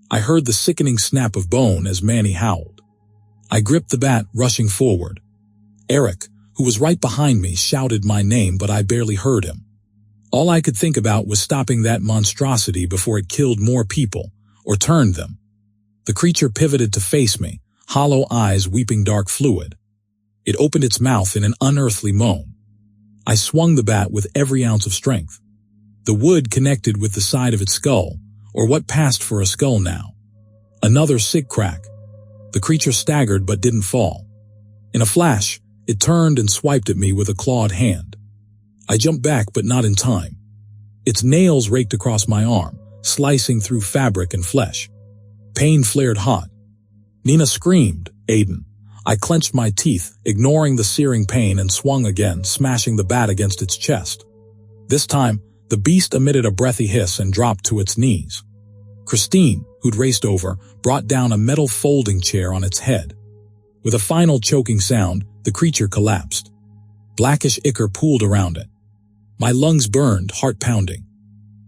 I heard the sickening snap of bone as Manny howled. I gripped the bat, rushing forward. Eric, who was right behind me, shouted my name, but I barely heard him. All I could think about was stopping that monstrosity before it killed more people, or turned them. The creature pivoted to face me, hollow eyes weeping dark fluid. It opened its mouth in an unearthly moan. I swung the bat with every ounce of strength. The wood connected with the side of its skull, or what passed for a skull now. Another sick crack. The creature staggered but didn't fall. In a flash, it turned and swiped at me with a clawed hand. I jumped back, but not in time. Its nails raked across my arm, slicing through fabric and flesh. Pain flared hot. Nina screamed, "Aiden." I clenched my teeth, ignoring the searing pain, and swung again, smashing the bat against its chest. This time, the beast emitted a breathy hiss and dropped to its knees. Christine, who'd raced over, brought down a metal folding chair on its head. With a final choking sound, the creature collapsed. Blackish ichor pooled around it. My lungs burned, heart pounding.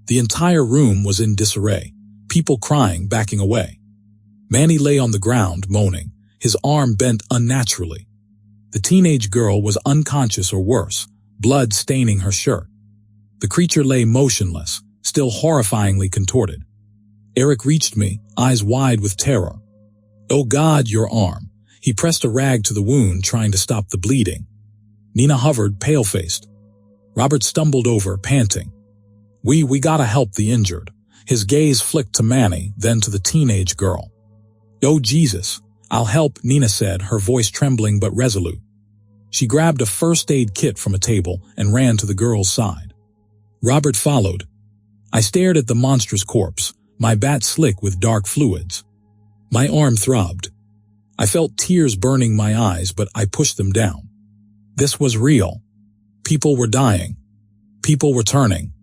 The entire room was in disarray, people crying, backing away. Manny lay on the ground, moaning, his arm bent unnaturally. The teenage girl was unconscious or worse, blood staining her shirt. The creature lay motionless, still horrifyingly contorted. Eric reached me, eyes wide with terror. "Oh God, your arm." He pressed a rag to the wound, trying to stop the bleeding. Nina hovered, pale-faced. Robert stumbled over, panting. We gotta help the injured." His gaze flicked to Manny, then to the teenage girl. "Oh Jesus, I'll help," Nina said, her voice trembling but resolute. She grabbed a first aid kit from a table and ran to the girl's side. Robert followed. I stared at the monstrous corpse, my bat slick with dark fluids. My arm throbbed. I felt tears burning my eyes, but I pushed them down. This was real. People were dying. People were turning.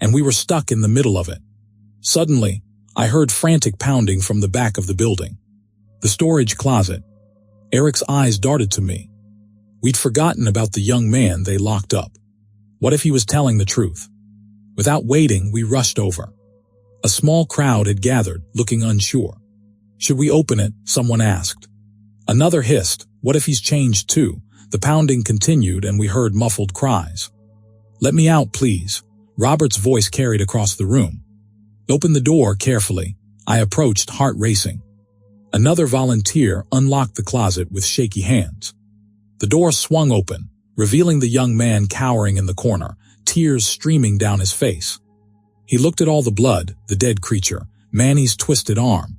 And we were stuck in the middle of it. Suddenly, I heard frantic pounding from the back of the building. The storage closet. Eric's eyes darted to me. We'd forgotten about the young man they locked up. What if he was telling the truth? Without waiting, we rushed over. A small crowd had gathered, looking unsure. "Should we open it?" someone asked. Another hissed, "What if he's changed too?" The pounding continued and we heard muffled cries. "Let me out, please." Robert's voice carried across the room. "Open the door carefully." I approached, heart racing. Another volunteer unlocked the closet with shaky hands. The door swung open, revealing the young man cowering in the corner, tears streaming down his face. He looked at all the blood, the dead creature, Manny's twisted arm.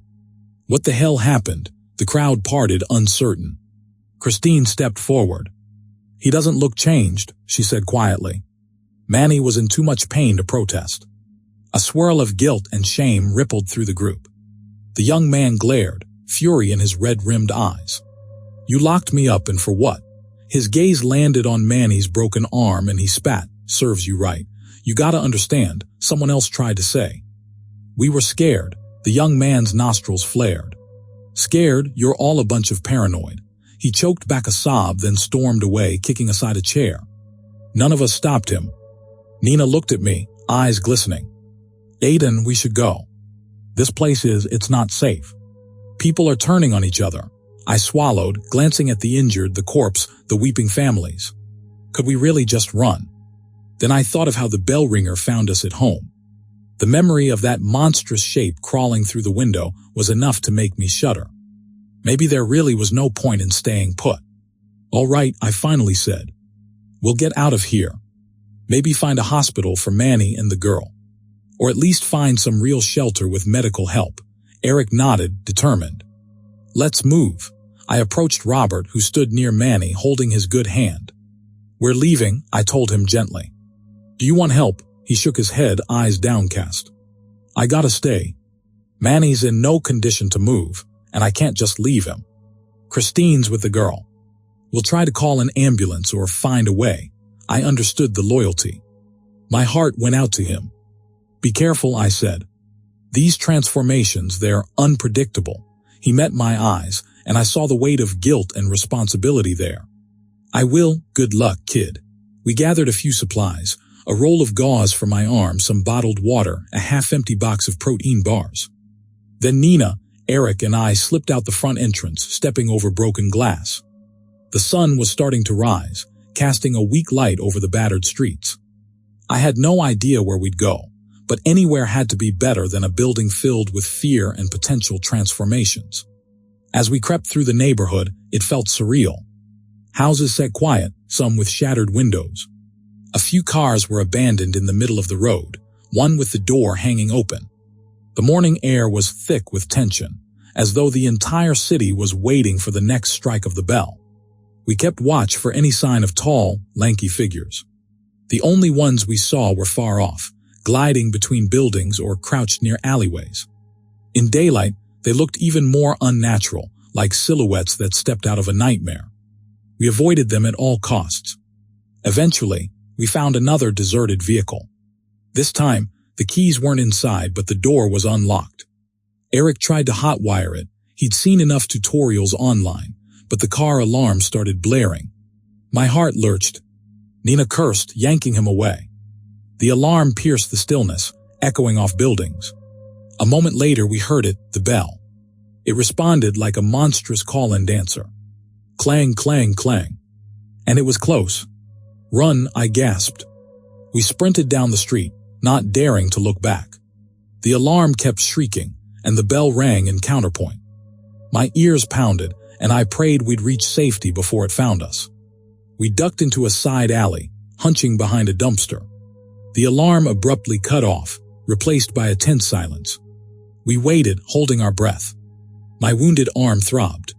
What the hell happened? The crowd parted, uncertain. Christine stepped forward. "He doesn't look changed," she said quietly. Manny was in too much pain to protest. A swirl of guilt and shame rippled through the group. The young man glared, fury in his red-rimmed eyes. "You locked me up, and for what?" His gaze landed on Manny's broken arm and he spat. "Serves you right. You gotta understand," someone else tried to say. "We were scared." The young man's nostrils flared. "Scared? You're all a bunch of paranoid." He choked back a sob, then stormed away, kicking aside a chair. None of us stopped him. Nina looked at me, eyes glistening. "Aiden, we should go. This place it's not safe. People are turning on each other." I swallowed, glancing at the injured, the corpse, the weeping families. Could we really just run? Then I thought of how the bell ringer found us at home. The memory of that monstrous shape crawling through the window was enough to make me shudder. Maybe there really was no point in staying put. "All right," I finally said. "We'll get out of here. Maybe find a hospital for Manny and the girl. Or at least find some real shelter with medical help." Eric nodded, determined. "Let's move." I approached Robert, who stood near Manny, holding his good hand. "We're leaving," I told him gently. "Do you want help?" He shook his head, eyes downcast. "I gotta stay. Manny's in no condition to move, and I can't just leave him. Christine's with the girl. We'll try to call an ambulance or find a way." I understood the loyalty. My heart went out to him. "Be careful," I said. "These transformations, they're unpredictable." He met my eyes, and I saw the weight of guilt and responsibility there. I will, good luck, kid. We gathered a few supplies, a roll of gauze for my arm, some bottled water, a half-empty box of protein bars. Then Nina, Eric, and I slipped out the front entrance, stepping over broken glass. The sun was starting to rise, casting a weak light over the battered streets. I had no idea where we'd go, but anywhere had to be better than a building filled with fear and potential transformations. As we crept through the neighborhood, it felt surreal. Houses sat quiet, some with shattered windows. A few cars were abandoned in the middle of the road, one with the door hanging open. The morning air was thick with tension, as though the entire city was waiting for the next strike of the bell. We kept watch for any sign of tall, lanky figures. The only ones we saw were far off, gliding between buildings or crouched near alleyways. In daylight, they looked even more unnatural, like silhouettes that stepped out of a nightmare. We avoided them at all costs. Eventually, we found another deserted vehicle. This time, the keys weren't inside, but the door was unlocked. Eric tried to hotwire it. He'd seen enough tutorials online, but the car alarm started blaring. My heart lurched. Nina cursed, yanking him away. The alarm pierced the stillness, echoing off buildings. A moment later, we heard it, the bell. It responded like a monstrous call-in dancer. Clang, clang, clang. And it was close. Run, I gasped. We sprinted down the street, not daring to look back. The alarm kept shrieking, and the bell rang in counterpoint. My ears pounded, and I prayed we'd reach safety before it found us. We ducked into a side alley, hunching behind a dumpster. The alarm abruptly cut off, replaced by a tense silence. We waited, holding our breath. My wounded arm throbbed.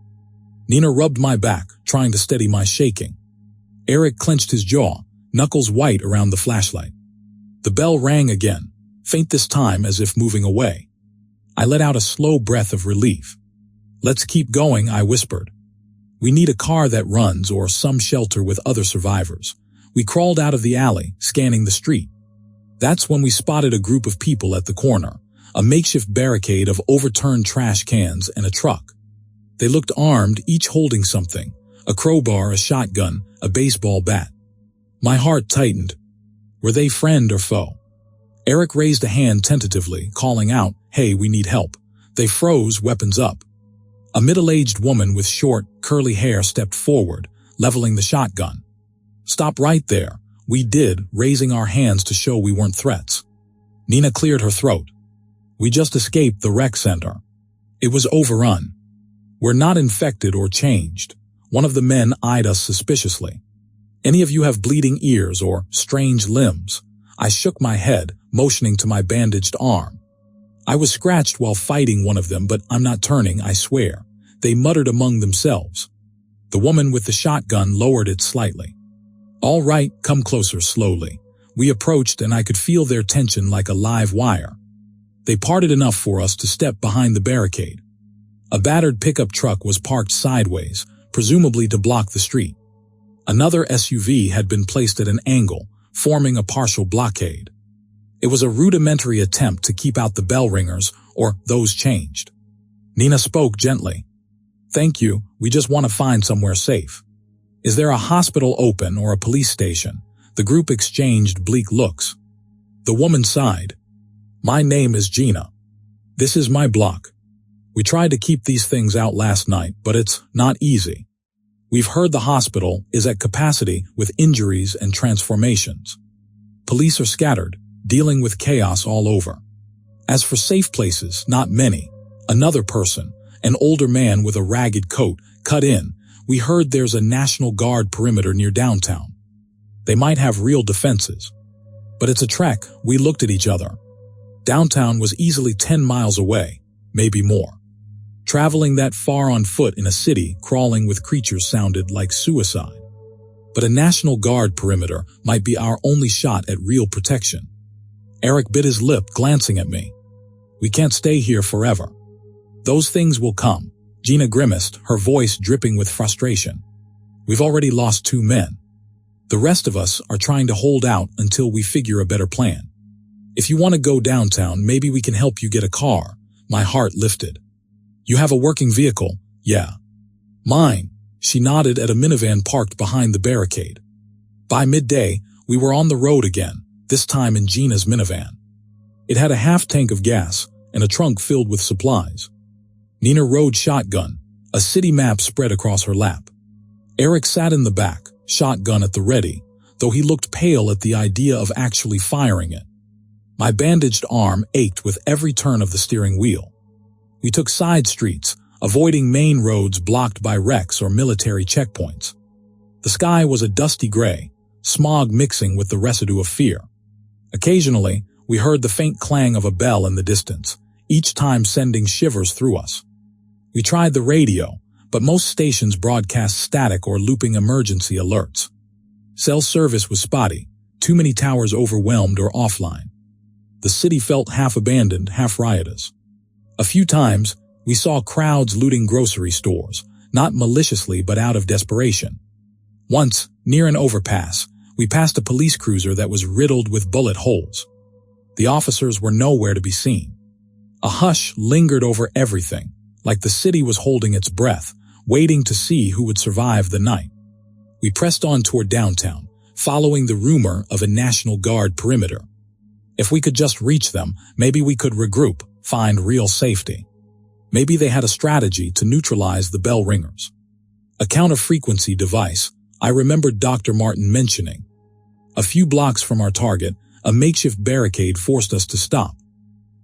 Nina rubbed my back, trying to steady my shaking. Eric clenched his jaw, knuckles white around the flashlight. The bell rang again, faint this time as if moving away. I let out a slow breath of relief. Let's keep going, I whispered. We need a car that runs or some shelter with other survivors. We crawled out of the alley, scanning the street. That's when we spotted a group of people at the corner, a makeshift barricade of overturned trash cans and a truck. They looked armed, each holding something, a crowbar, a shotgun, a baseball bat. My heart tightened. Were they friend or foe? Eric raised a hand tentatively, calling out, "Hey, we need help." They froze, weapons up. A middle-aged woman with short, curly hair stepped forward, leveling the shotgun. "Stop right there," we did, raising our hands to show we weren't threats. Nina cleared her throat. "We just escaped the rec center. It was overrun. We're not infected or changed." One of the men eyed us suspiciously. "Any of you have bleeding ears or strange limbs?" I shook my head, motioning to my bandaged arm. I was scratched while fighting one of them, but I'm not turning, I swear. They muttered among themselves. The woman with the shotgun lowered it slightly. "All right, come closer," slowly. We approached, and I could feel their tension like a live wire. They parted enough for us to step behind the barricade. A battered pickup truck was parked sideways, presumably to block the street. Another SUV had been placed at an angle, forming a partial blockade. It was a rudimentary attempt to keep out the bell ringers, or those changed. Nina spoke gently. "Thank you, we just want to find somewhere safe. Is there a hospital open or a police station?" The group exchanged bleak looks. The woman sighed. "My name is Gina. This is my block. We tried to keep these things out last night, but it's not easy. We've heard the hospital is at capacity with injuries and transformations. Police are scattered, dealing with chaos all over. As for safe places, not many." Another person, an older man with a ragged coat, cut in. "We heard there's a National Guard perimeter near downtown. They might have real defenses. But it's a trek." We looked at each other. Downtown was easily 10 miles away, maybe more. Traveling that far on foot in a city crawling with creatures sounded like suicide. But a National Guard perimeter might be our only shot at real protection. Eric bit his lip, glancing at me. "We can't stay here forever. Those things will come." Gina grimaced, her voice dripping with frustration. "We've already lost 2 men. The rest of us are trying to hold out until we figure a better plan. If you want to go downtown, maybe we can help you get a car." My heart lifted. "You have a working vehicle?" "Yeah." "Mine. She nodded at a minivan parked behind the barricade. By midday, we were on the road again, this time in Gina's minivan. It had a half tank of gas and a trunk filled with supplies. Nina rode shotgun, a city map spread across her lap. Eric sat in the back, shotgun at the ready, though he looked pale at the idea of actually firing it. My bandaged arm ached with every turn of the steering wheel. We took side streets, avoiding main roads blocked by wrecks or military checkpoints. The sky was a dusty gray, smog mixing with the residue of fear. Occasionally, we heard the faint clang of a bell in the distance, each time sending shivers through us. We tried the radio, but most stations broadcast static or looping emergency alerts. Cell service was spotty, too many towers overwhelmed or offline. The city felt half abandoned, half riotous. A few times, we saw crowds looting grocery stores, not maliciously but out of desperation. Once, near an overpass, we passed a police cruiser that was riddled with bullet holes. The officers were nowhere to be seen. A hush lingered over everything, like the city was holding its breath, waiting to see who would survive the night. We pressed on toward downtown, following the rumor of a National Guard perimeter. If we could just reach them, maybe we could regroup, find real safety. Maybe they had a strategy to neutralize the bell ringers. A counter-frequency device, I remembered Dr. Martin mentioning. A few blocks from our target, a makeshift barricade forced us to stop.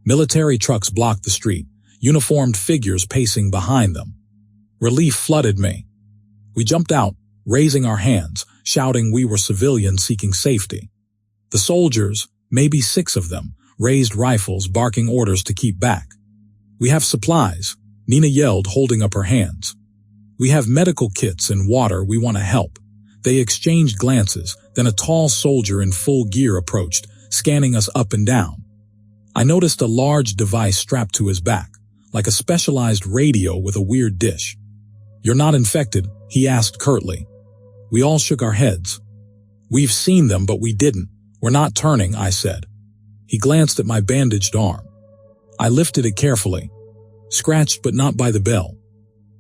Military trucks blocked the street, uniformed figures pacing behind them. Relief flooded me. We jumped out, raising our hands, shouting we were civilians seeking safety. The soldiers, maybe 6 of them, raised rifles, barking orders to keep back. "We have supplies," Nina yelled, holding up her hands. "We have medical kits and water, we want to help." They exchanged glances, then a tall soldier in full gear approached, scanning us up and down. I noticed a large device strapped to his back, like a specialized radio with a weird dish. "You're not infected?" he asked curtly. We all shook our heads. "We've seen them, but we didn't. We're not turning," I said. He glanced at my bandaged arm. I lifted it carefully. "Scratched but not by the bell."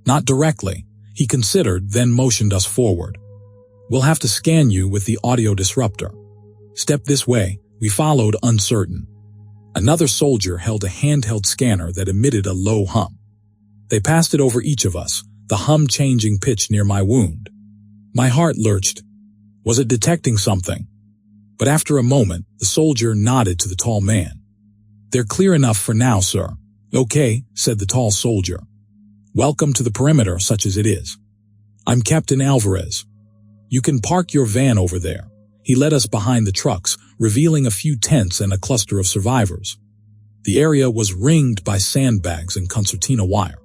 "Not directly," he considered, then motioned us forward. "We'll have to scan you with the audio disruptor." "Step this way," we followed, uncertain. Another soldier held a handheld scanner that emitted a low hum. They passed it over each of us, the hum changing pitch near my wound. My heart lurched. Was it detecting something? But after a moment, the soldier nodded to the tall man. "They're clear enough for now, sir." "Okay," said the tall soldier. "Welcome to the perimeter, such as it is. I'm Captain Alvarez. You can park your van over there." He led us behind the trucks, revealing a few tents and a cluster of survivors. The area was ringed by sandbags and concertina wire.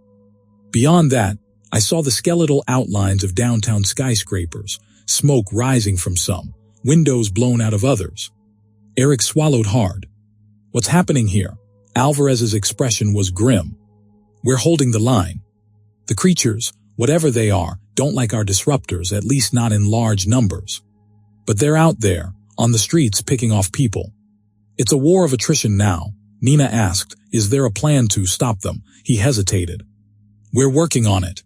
Beyond that, I saw the skeletal outlines of downtown skyscrapers, smoke rising from some, windows blown out of others. Eric swallowed hard. "What's happening here?" Alvarez's expression was grim. "We're holding the line. The creatures, whatever they are, don't like our disruptors, at least not in large numbers. But they're out there, on the streets picking off people." "It's a war of attrition now," Nina asked. "Is there a plan to stop them?" He hesitated. "We're working on it.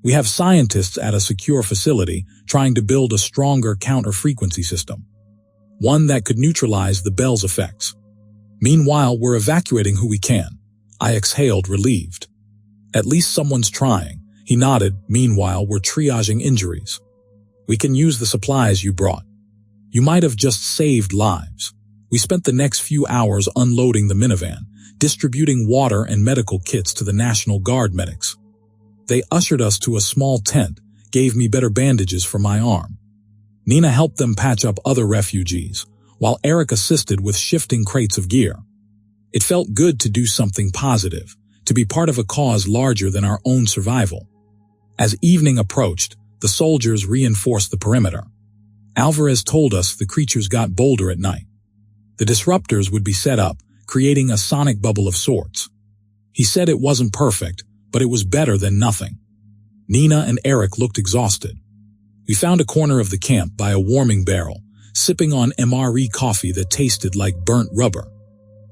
We have scientists at a secure facility trying to build a stronger counter-frequency system. One that could neutralize the bell's effects. Meanwhile, we're evacuating who we can." I exhaled, relieved. "At least someone's trying." He nodded. "Meanwhile, we're triaging injuries. We can use the supplies you brought. You might have just saved lives." We spent the next few hours unloading the minivan, distributing water and medical kits to the National Guard medics. They ushered us to a small tent, gave me better bandages for my arm. Nina helped them patch up other refugees, while Eric assisted with shifting crates of gear. It felt good to do something positive, to be part of a cause larger than our own survival. As evening approached, the soldiers reinforced the perimeter. Alvarez told us the creatures got bolder at night. The disruptors would be set up, creating a sonic bubble of sorts. He said it wasn't perfect, but it was better than nothing. Nina and Eric looked exhausted. We found a corner of the camp by a warming barrel, sipping on MRE coffee that tasted like burnt rubber.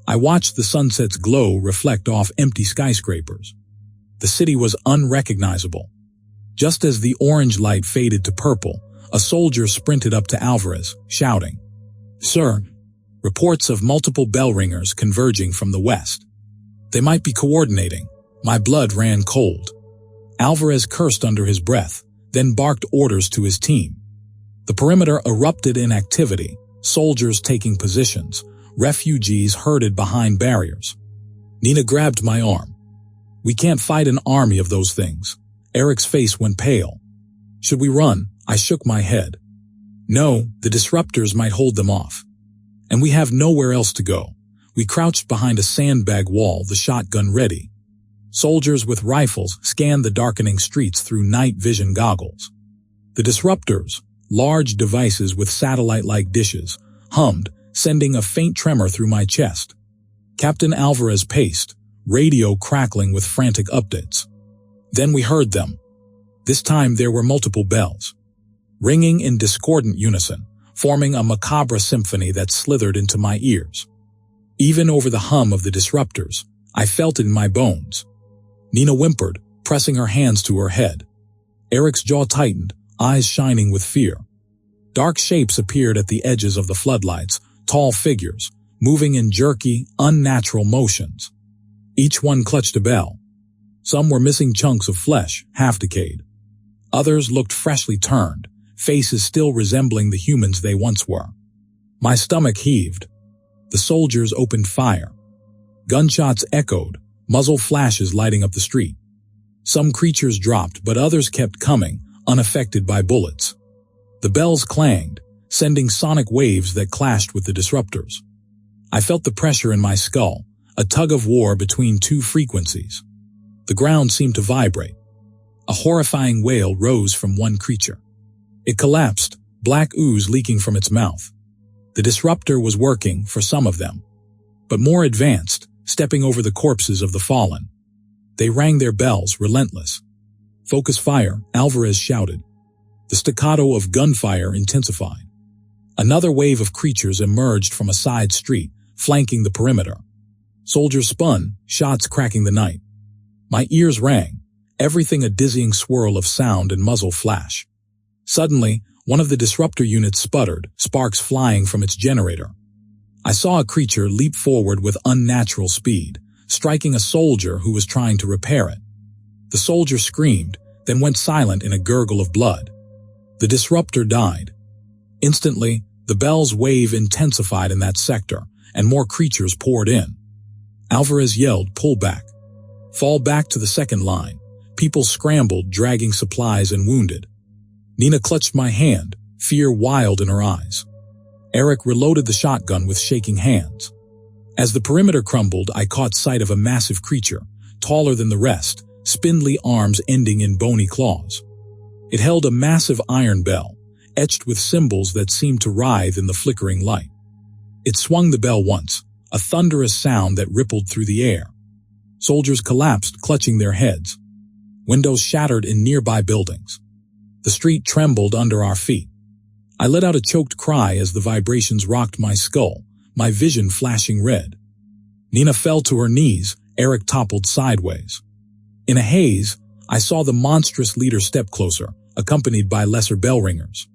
I watched the sunset's glow reflect off empty skyscrapers. The city was unrecognizable. Just as the orange light faded to purple, a soldier sprinted up to Alvarez, shouting, "Sir, reports of multiple bell ringers converging from the west. They might be coordinating." My blood ran cold. Alvarez cursed under his breath, then barked orders to his team. The perimeter erupted in activity, soldiers taking positions, refugees herded behind barriers. Nina grabbed my arm. "We can't fight an army of those things." Eric's face went pale. "Should we run?" I shook my head. "No, the disruptors might hold them off. And we have nowhere else to go." We crouched behind a sandbag wall, the shotgun ready. Soldiers with rifles scanned the darkening streets through night vision goggles. The disruptors, large devices with satellite-like dishes, hummed, sending a faint tremor through my chest. Captain Alvarez paced, radio crackling with frantic updates. Then we heard them. This time there were multiple bells, ringing in discordant unison, forming a macabre symphony that slithered into my ears. Even over the hum of the disruptors, I felt it in my bones. Nina whimpered, pressing her hands to her head. Eric's jaw tightened, eyes shining with fear. Dark shapes appeared at the edges of the floodlights, tall figures, moving in jerky, unnatural motions. Each one clutched a bell. Some were missing chunks of flesh, half decayed. Others looked freshly turned, faces still resembling the humans they once were. My stomach heaved. The soldiers opened fire. Gunshots echoed, muzzle flashes lighting up the street. Some creatures dropped, but others kept coming, unaffected by bullets. The bells clanged, sending sonic waves that clashed with the disruptors. I felt the pressure in my skull, a tug of war between two frequencies. The ground seemed to vibrate. A horrifying wail rose from one creature. It collapsed, black ooze leaking from its mouth. The disruptor was working for some of them, but more advanced, stepping over the corpses of the fallen. They rang their bells, relentless. "Focus fire," Alvarez shouted. The staccato of gunfire intensified. Another wave of creatures emerged from a side street, flanking the perimeter. Soldiers spun, shots cracking the night. My ears rang, everything a dizzying swirl of sound and muzzle flash. Suddenly, one of the disruptor units sputtered, sparks flying from its generator. I saw a creature leap forward with unnatural speed, striking a soldier who was trying to repair it. The soldier screamed, then went silent in a gurgle of blood. The disruptor died. Instantly, the bell's wave intensified in that sector, and more creatures poured in. Alvarez yelled, "Pull back. Fall back to the second line." People scrambled, dragging supplies and wounded. Nina clutched my hand, fear wild in her eyes. Eric reloaded the shotgun with shaking hands. As the perimeter crumbled, I caught sight of a massive creature, taller than the rest, spindly arms ending in bony claws. It held a massive iron bell, etched with symbols that seemed to writhe in the flickering light. It swung the bell once, a thunderous sound that rippled through the air. Soldiers collapsed, clutching their heads. Windows shattered in nearby buildings. The street trembled under our feet. I let out a choked cry as the vibrations rocked my skull, my vision flashing red. Nina fell to her knees, Eric toppled sideways. In a haze, I saw the monstrous leader step closer, accompanied by lesser bell ringers.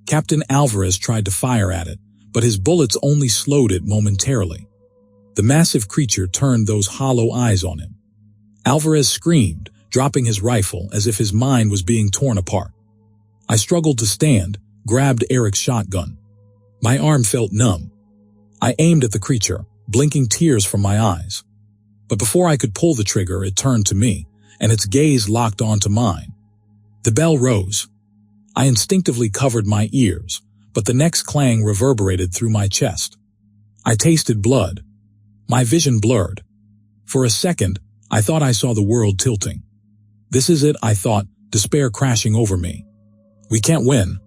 Captain Alvarez tried to fire at it, but his bullets only slowed it momentarily. The massive creature turned those hollow eyes on him. Alvarez screamed, dropping his rifle as if his mind was being torn apart. I struggled to stand, grabbed Eric's shotgun. My arm felt numb. I aimed at the creature, blinking tears from my eyes. But before I could pull the trigger, it turned to me, and its gaze locked onto mine. The bell rose. I instinctively covered my ears, but the next clang reverberated through my chest. I tasted blood. My vision blurred. For a second, I thought I saw the world tilting. This is it, I thought, despair crashing over me. We can't win.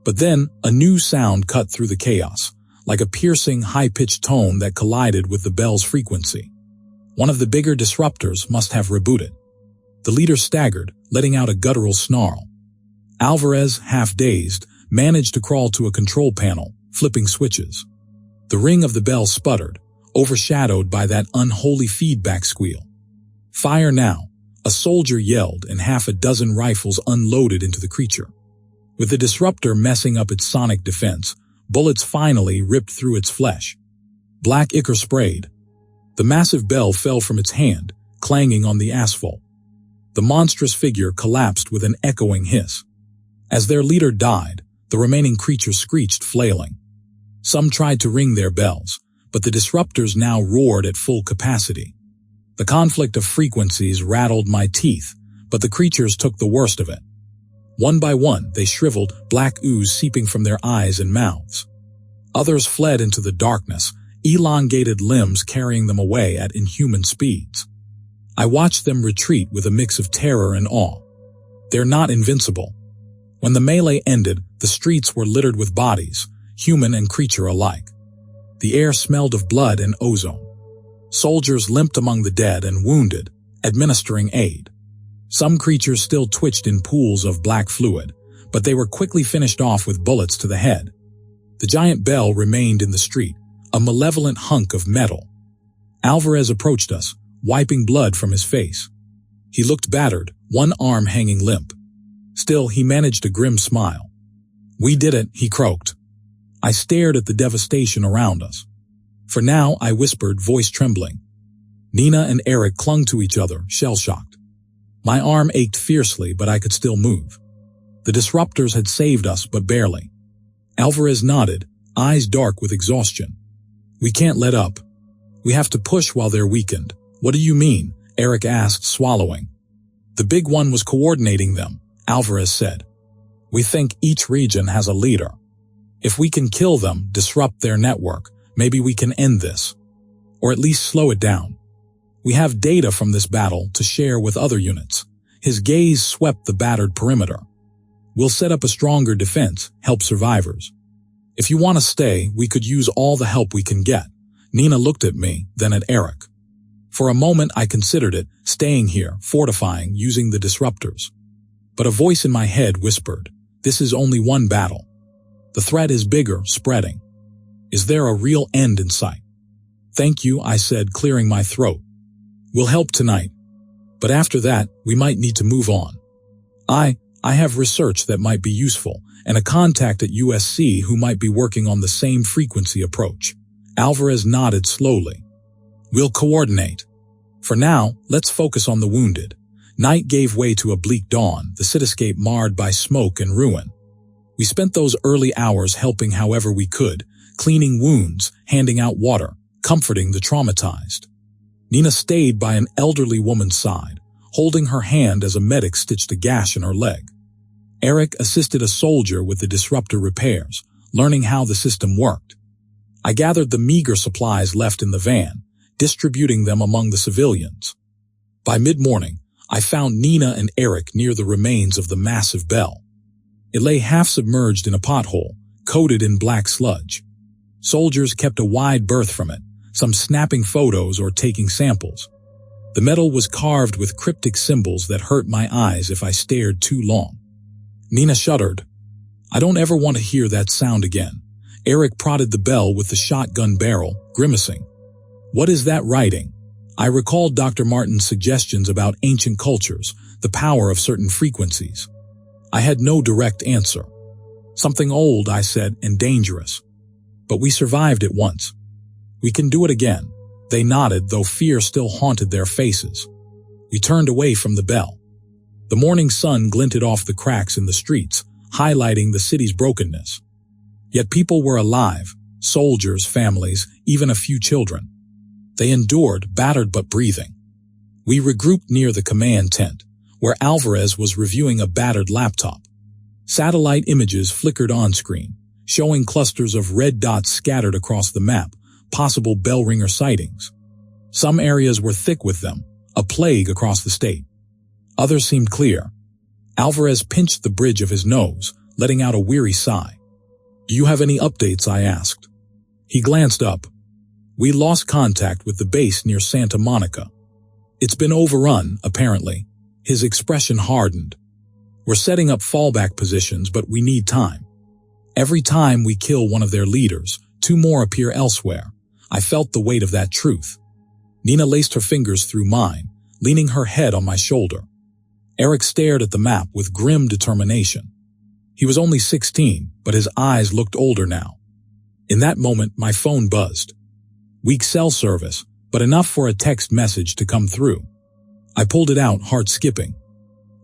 But then, a new sound cut through the chaos, like a piercing, high-pitched tone that collided with the bell's frequency. One of the bigger disruptors must have rebooted. The leader staggered, letting out a guttural snarl. Alvarez, half-dazed, managed to crawl to a control panel, flipping switches. The ring of the bell sputtered, overshadowed by that unholy feedback squeal. "Fire now," A soldier yelled and half a dozen rifles unloaded into the creature. With the disruptor messing up its sonic defense, bullets finally ripped through its flesh. Black ichor sprayed. The massive bell fell from its hand, clanging on the asphalt. The monstrous figure collapsed with an echoing hiss. As their leader died, the remaining creatures screeched, flailing. Some tried to ring their bells, but the disruptors now roared at full capacity. The conflict of frequencies rattled my teeth, but the creatures took the worst of it. One by one, they shriveled, black ooze seeping from their eyes and mouths. Others fled into the darkness, elongated limbs carrying them away at inhuman speeds. I watched them retreat with a mix of terror and awe. They're not invincible. When the melee ended, the streets were littered with bodies, human and creature alike. The air smelled of blood and ozone. Soldiers limped among the dead and wounded, administering aid. Some creatures still twitched in pools of black fluid, but they were quickly finished off with bullets to the head. The giant bell remained in the street, a malevolent hunk of metal. Alvarez approached us, wiping blood from his face. He looked battered, one arm hanging limp. Still, he managed a grim smile. "We did it," he croaked. I stared at the devastation around us. "For now," I whispered, voice trembling. Nina and Eric clung to each other, shell-shocked. My arm ached fiercely, but I could still move. The disruptors had saved us, but barely. Alvarez nodded, eyes dark with exhaustion. "We can't let up. We have to push while they're weakened." "What do you mean?" Eric asked, swallowing. "The big one was coordinating them," Alvarez said. "We think each region has a leader. If we can kill them, disrupt their network, maybe we can end this. Or at least slow it down. We have data from this battle to share with other units." His gaze swept the battered perimeter. "We'll set up a stronger defense, help survivors. If you want to stay, we could use all the help we can get." Nina looked at me, then at Eric. For a moment I considered it, staying here, fortifying, using the disruptors. But a voice in my head whispered, "This is only one battle. The threat is bigger, spreading. Is there a real end in sight?" "Thank you," I said, clearing my throat. "We'll help tonight. But after that, we might need to move on. I have research that might be useful, and a contact at USC who might be working on the same frequency approach." Alvarez nodded slowly. "We'll coordinate. For now, let's focus on the wounded." Night gave way to a bleak dawn, the cityscape marred by smoke and ruin. We spent those early hours helping however we could, cleaning wounds, handing out water, comforting the traumatized. Nina stayed by an elderly woman's side, holding her hand as a medic stitched a gash in her leg. Eric assisted a soldier with the disruptor repairs, learning how the system worked. I gathered the meager supplies left in the van, distributing them among the civilians. By mid-morning, I found Nina and Eric near the remains of the massive bell. It lay half-submerged in a pothole, coated in black sludge. Soldiers kept a wide berth from it, some snapping photos or taking samples. The metal was carved with cryptic symbols that hurt my eyes if I stared too long. Nina shuddered. "I don't ever want to hear that sound again." Eric prodded the bell with the shotgun barrel, grimacing. "What is that writing?" I recalled Dr. Martin's suggestions about ancient cultures, the power of certain frequencies. I had no direct answer. "Something old," I said, "and dangerous. But we survived it once. We can do it again." They nodded, though fear still haunted their faces. We turned away from the bell. The morning sun glinted off the cracks in the streets, highlighting the city's brokenness. Yet people were alive, soldiers, families, even a few children. They endured, battered but breathing. We regrouped near the command tent, where Alvarez was reviewing a battered laptop. Satellite images flickered on-screen, showing clusters of red dots scattered across the map, possible bell ringer sightings. Some areas were thick with them, a plague across the state. Others seemed clear. Alvarez pinched the bridge of his nose, letting out a weary sigh. "Do you have any updates?" I asked. He glanced up. "We lost contact with the base near Santa Monica. It's been overrun, apparently." His expression hardened. "We're setting up fallback positions, but we need time. Every time we kill one of their leaders, 2 more appear elsewhere." I felt the weight of that truth. Nina laced her fingers through mine, leaning her head on my shoulder. Eric stared at the map with grim determination. He was only 16, but his eyes looked older now. In that moment, my phone buzzed. Weak cell service, but enough for a text message to come through. I pulled it out, heart skipping.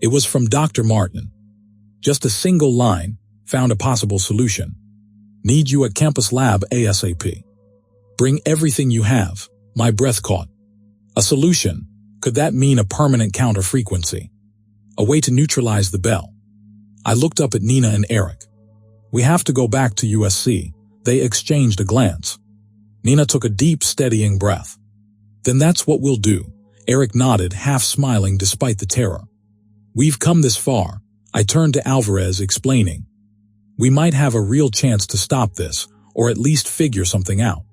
It was from Dr. Martin. Just a single line, found a possible solution. Need you at campus lab ASAP. Bring everything you have. My breath caught. A solution. Could that mean a permanent counter frequency? A way to neutralize the bell? I looked up at Nina and Eric. We have to go back to USC. They exchanged a glance. Nina took a deep, steadying breath. Then that's what we'll do. Eric nodded, half smiling despite the terror. We've come this far. I turned to Alvarez, explaining. We might have a real chance to stop this, or at least figure something out.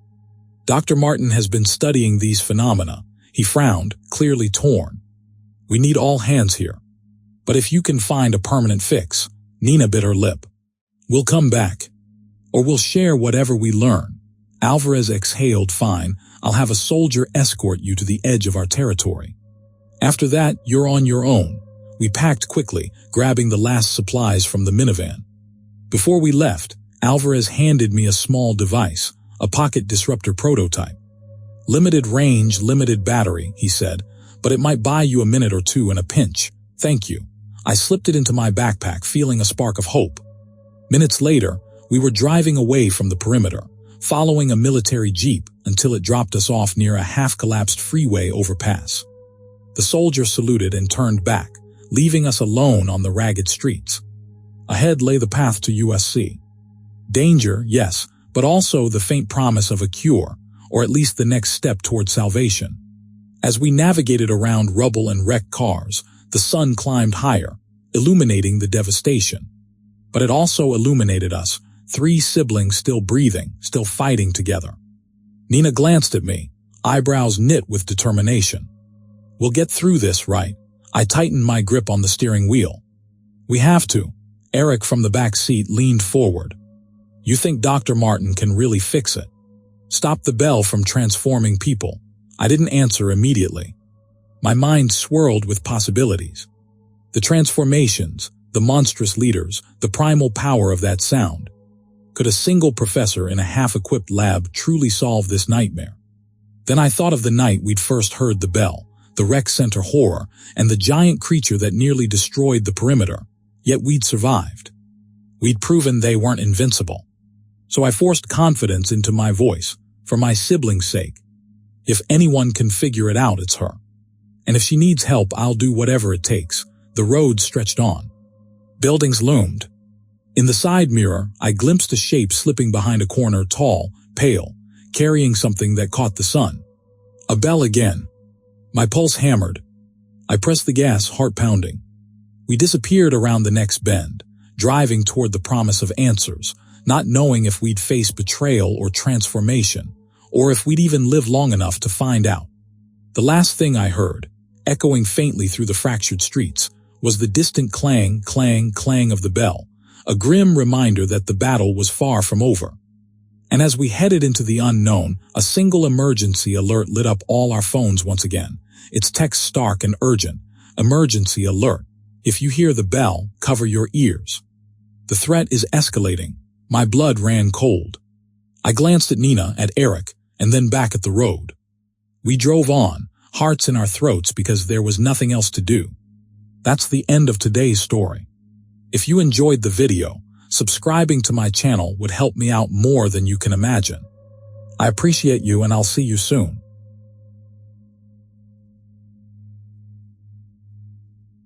Dr. Martin has been studying these phenomena. He frowned, clearly torn. We need all hands here. But if you can find a permanent fix, Nina bit her lip. We'll come back. Or we'll share whatever we learn. Alvarez exhaled. Fine, I'll have a soldier escort you to the edge of our territory. After that, you're on your own. We packed quickly, grabbing the last supplies from the minivan. Before we left, Alvarez handed me a small device, a pocket disruptor prototype. Limited range, limited battery, he said, but it might buy you a minute or two in a pinch. Thank you. I slipped it into my backpack, feeling a spark of hope. Minutes later, we were driving away from the perimeter, following a military jeep until it dropped us off near a half-collapsed freeway overpass. The soldier saluted and turned back, leaving us alone on the ragged streets. Ahead lay the path to USC. Danger, yes, but also the faint promise of a cure, or at least the next step toward salvation. As we navigated around rubble and wrecked cars, the sun climbed higher, illuminating the devastation. But it also illuminated us, 3 siblings still breathing, still fighting together. Nina glanced at me, eyebrows knit with determination. We'll get through this, right? I tightened my grip on the steering wheel. We have to. Eric from the back seat leaned forward. You think Dr. Martin can really fix it? Stop the bell from transforming people? I didn't answer immediately. My mind swirled with possibilities. The transformations, the monstrous leaders, the primal power of that sound. Could a single professor in a half-equipped lab truly solve this nightmare? Then I thought of the night we'd first heard the bell, the rec center horror, and the giant creature that nearly destroyed the perimeter. Yet we'd survived. We'd proven they weren't invincible. So I forced confidence into my voice, for my sibling's sake. If anyone can figure it out, it's her. And if she needs help, I'll do whatever it takes. The road stretched on. Buildings loomed. In the side mirror, I glimpsed a shape slipping behind a corner, tall, pale, carrying something that caught the sun. A bell again. My pulse hammered. I pressed the gas, heart pounding. We disappeared around the next bend, driving toward the promise of answers, not knowing if we'd face betrayal or transformation, or if we'd even live long enough to find out. The last thing I heard, echoing faintly through the fractured streets, was the distant clang, clang, clang of the bell, a grim reminder that the battle was far from over. And as we headed into the unknown, a single emergency alert lit up all our phones once again, its text stark and urgent. Emergency alert. If you hear the bell, cover your ears. The threat is escalating. My blood ran cold. I glanced at Nina, at Eric, and then back at the road. We drove on, hearts in our throats because there was nothing else to do. That's the end of today's story. If you enjoyed the video, subscribing to my channel would help me out more than you can imagine. I appreciate you, and I'll see you soon.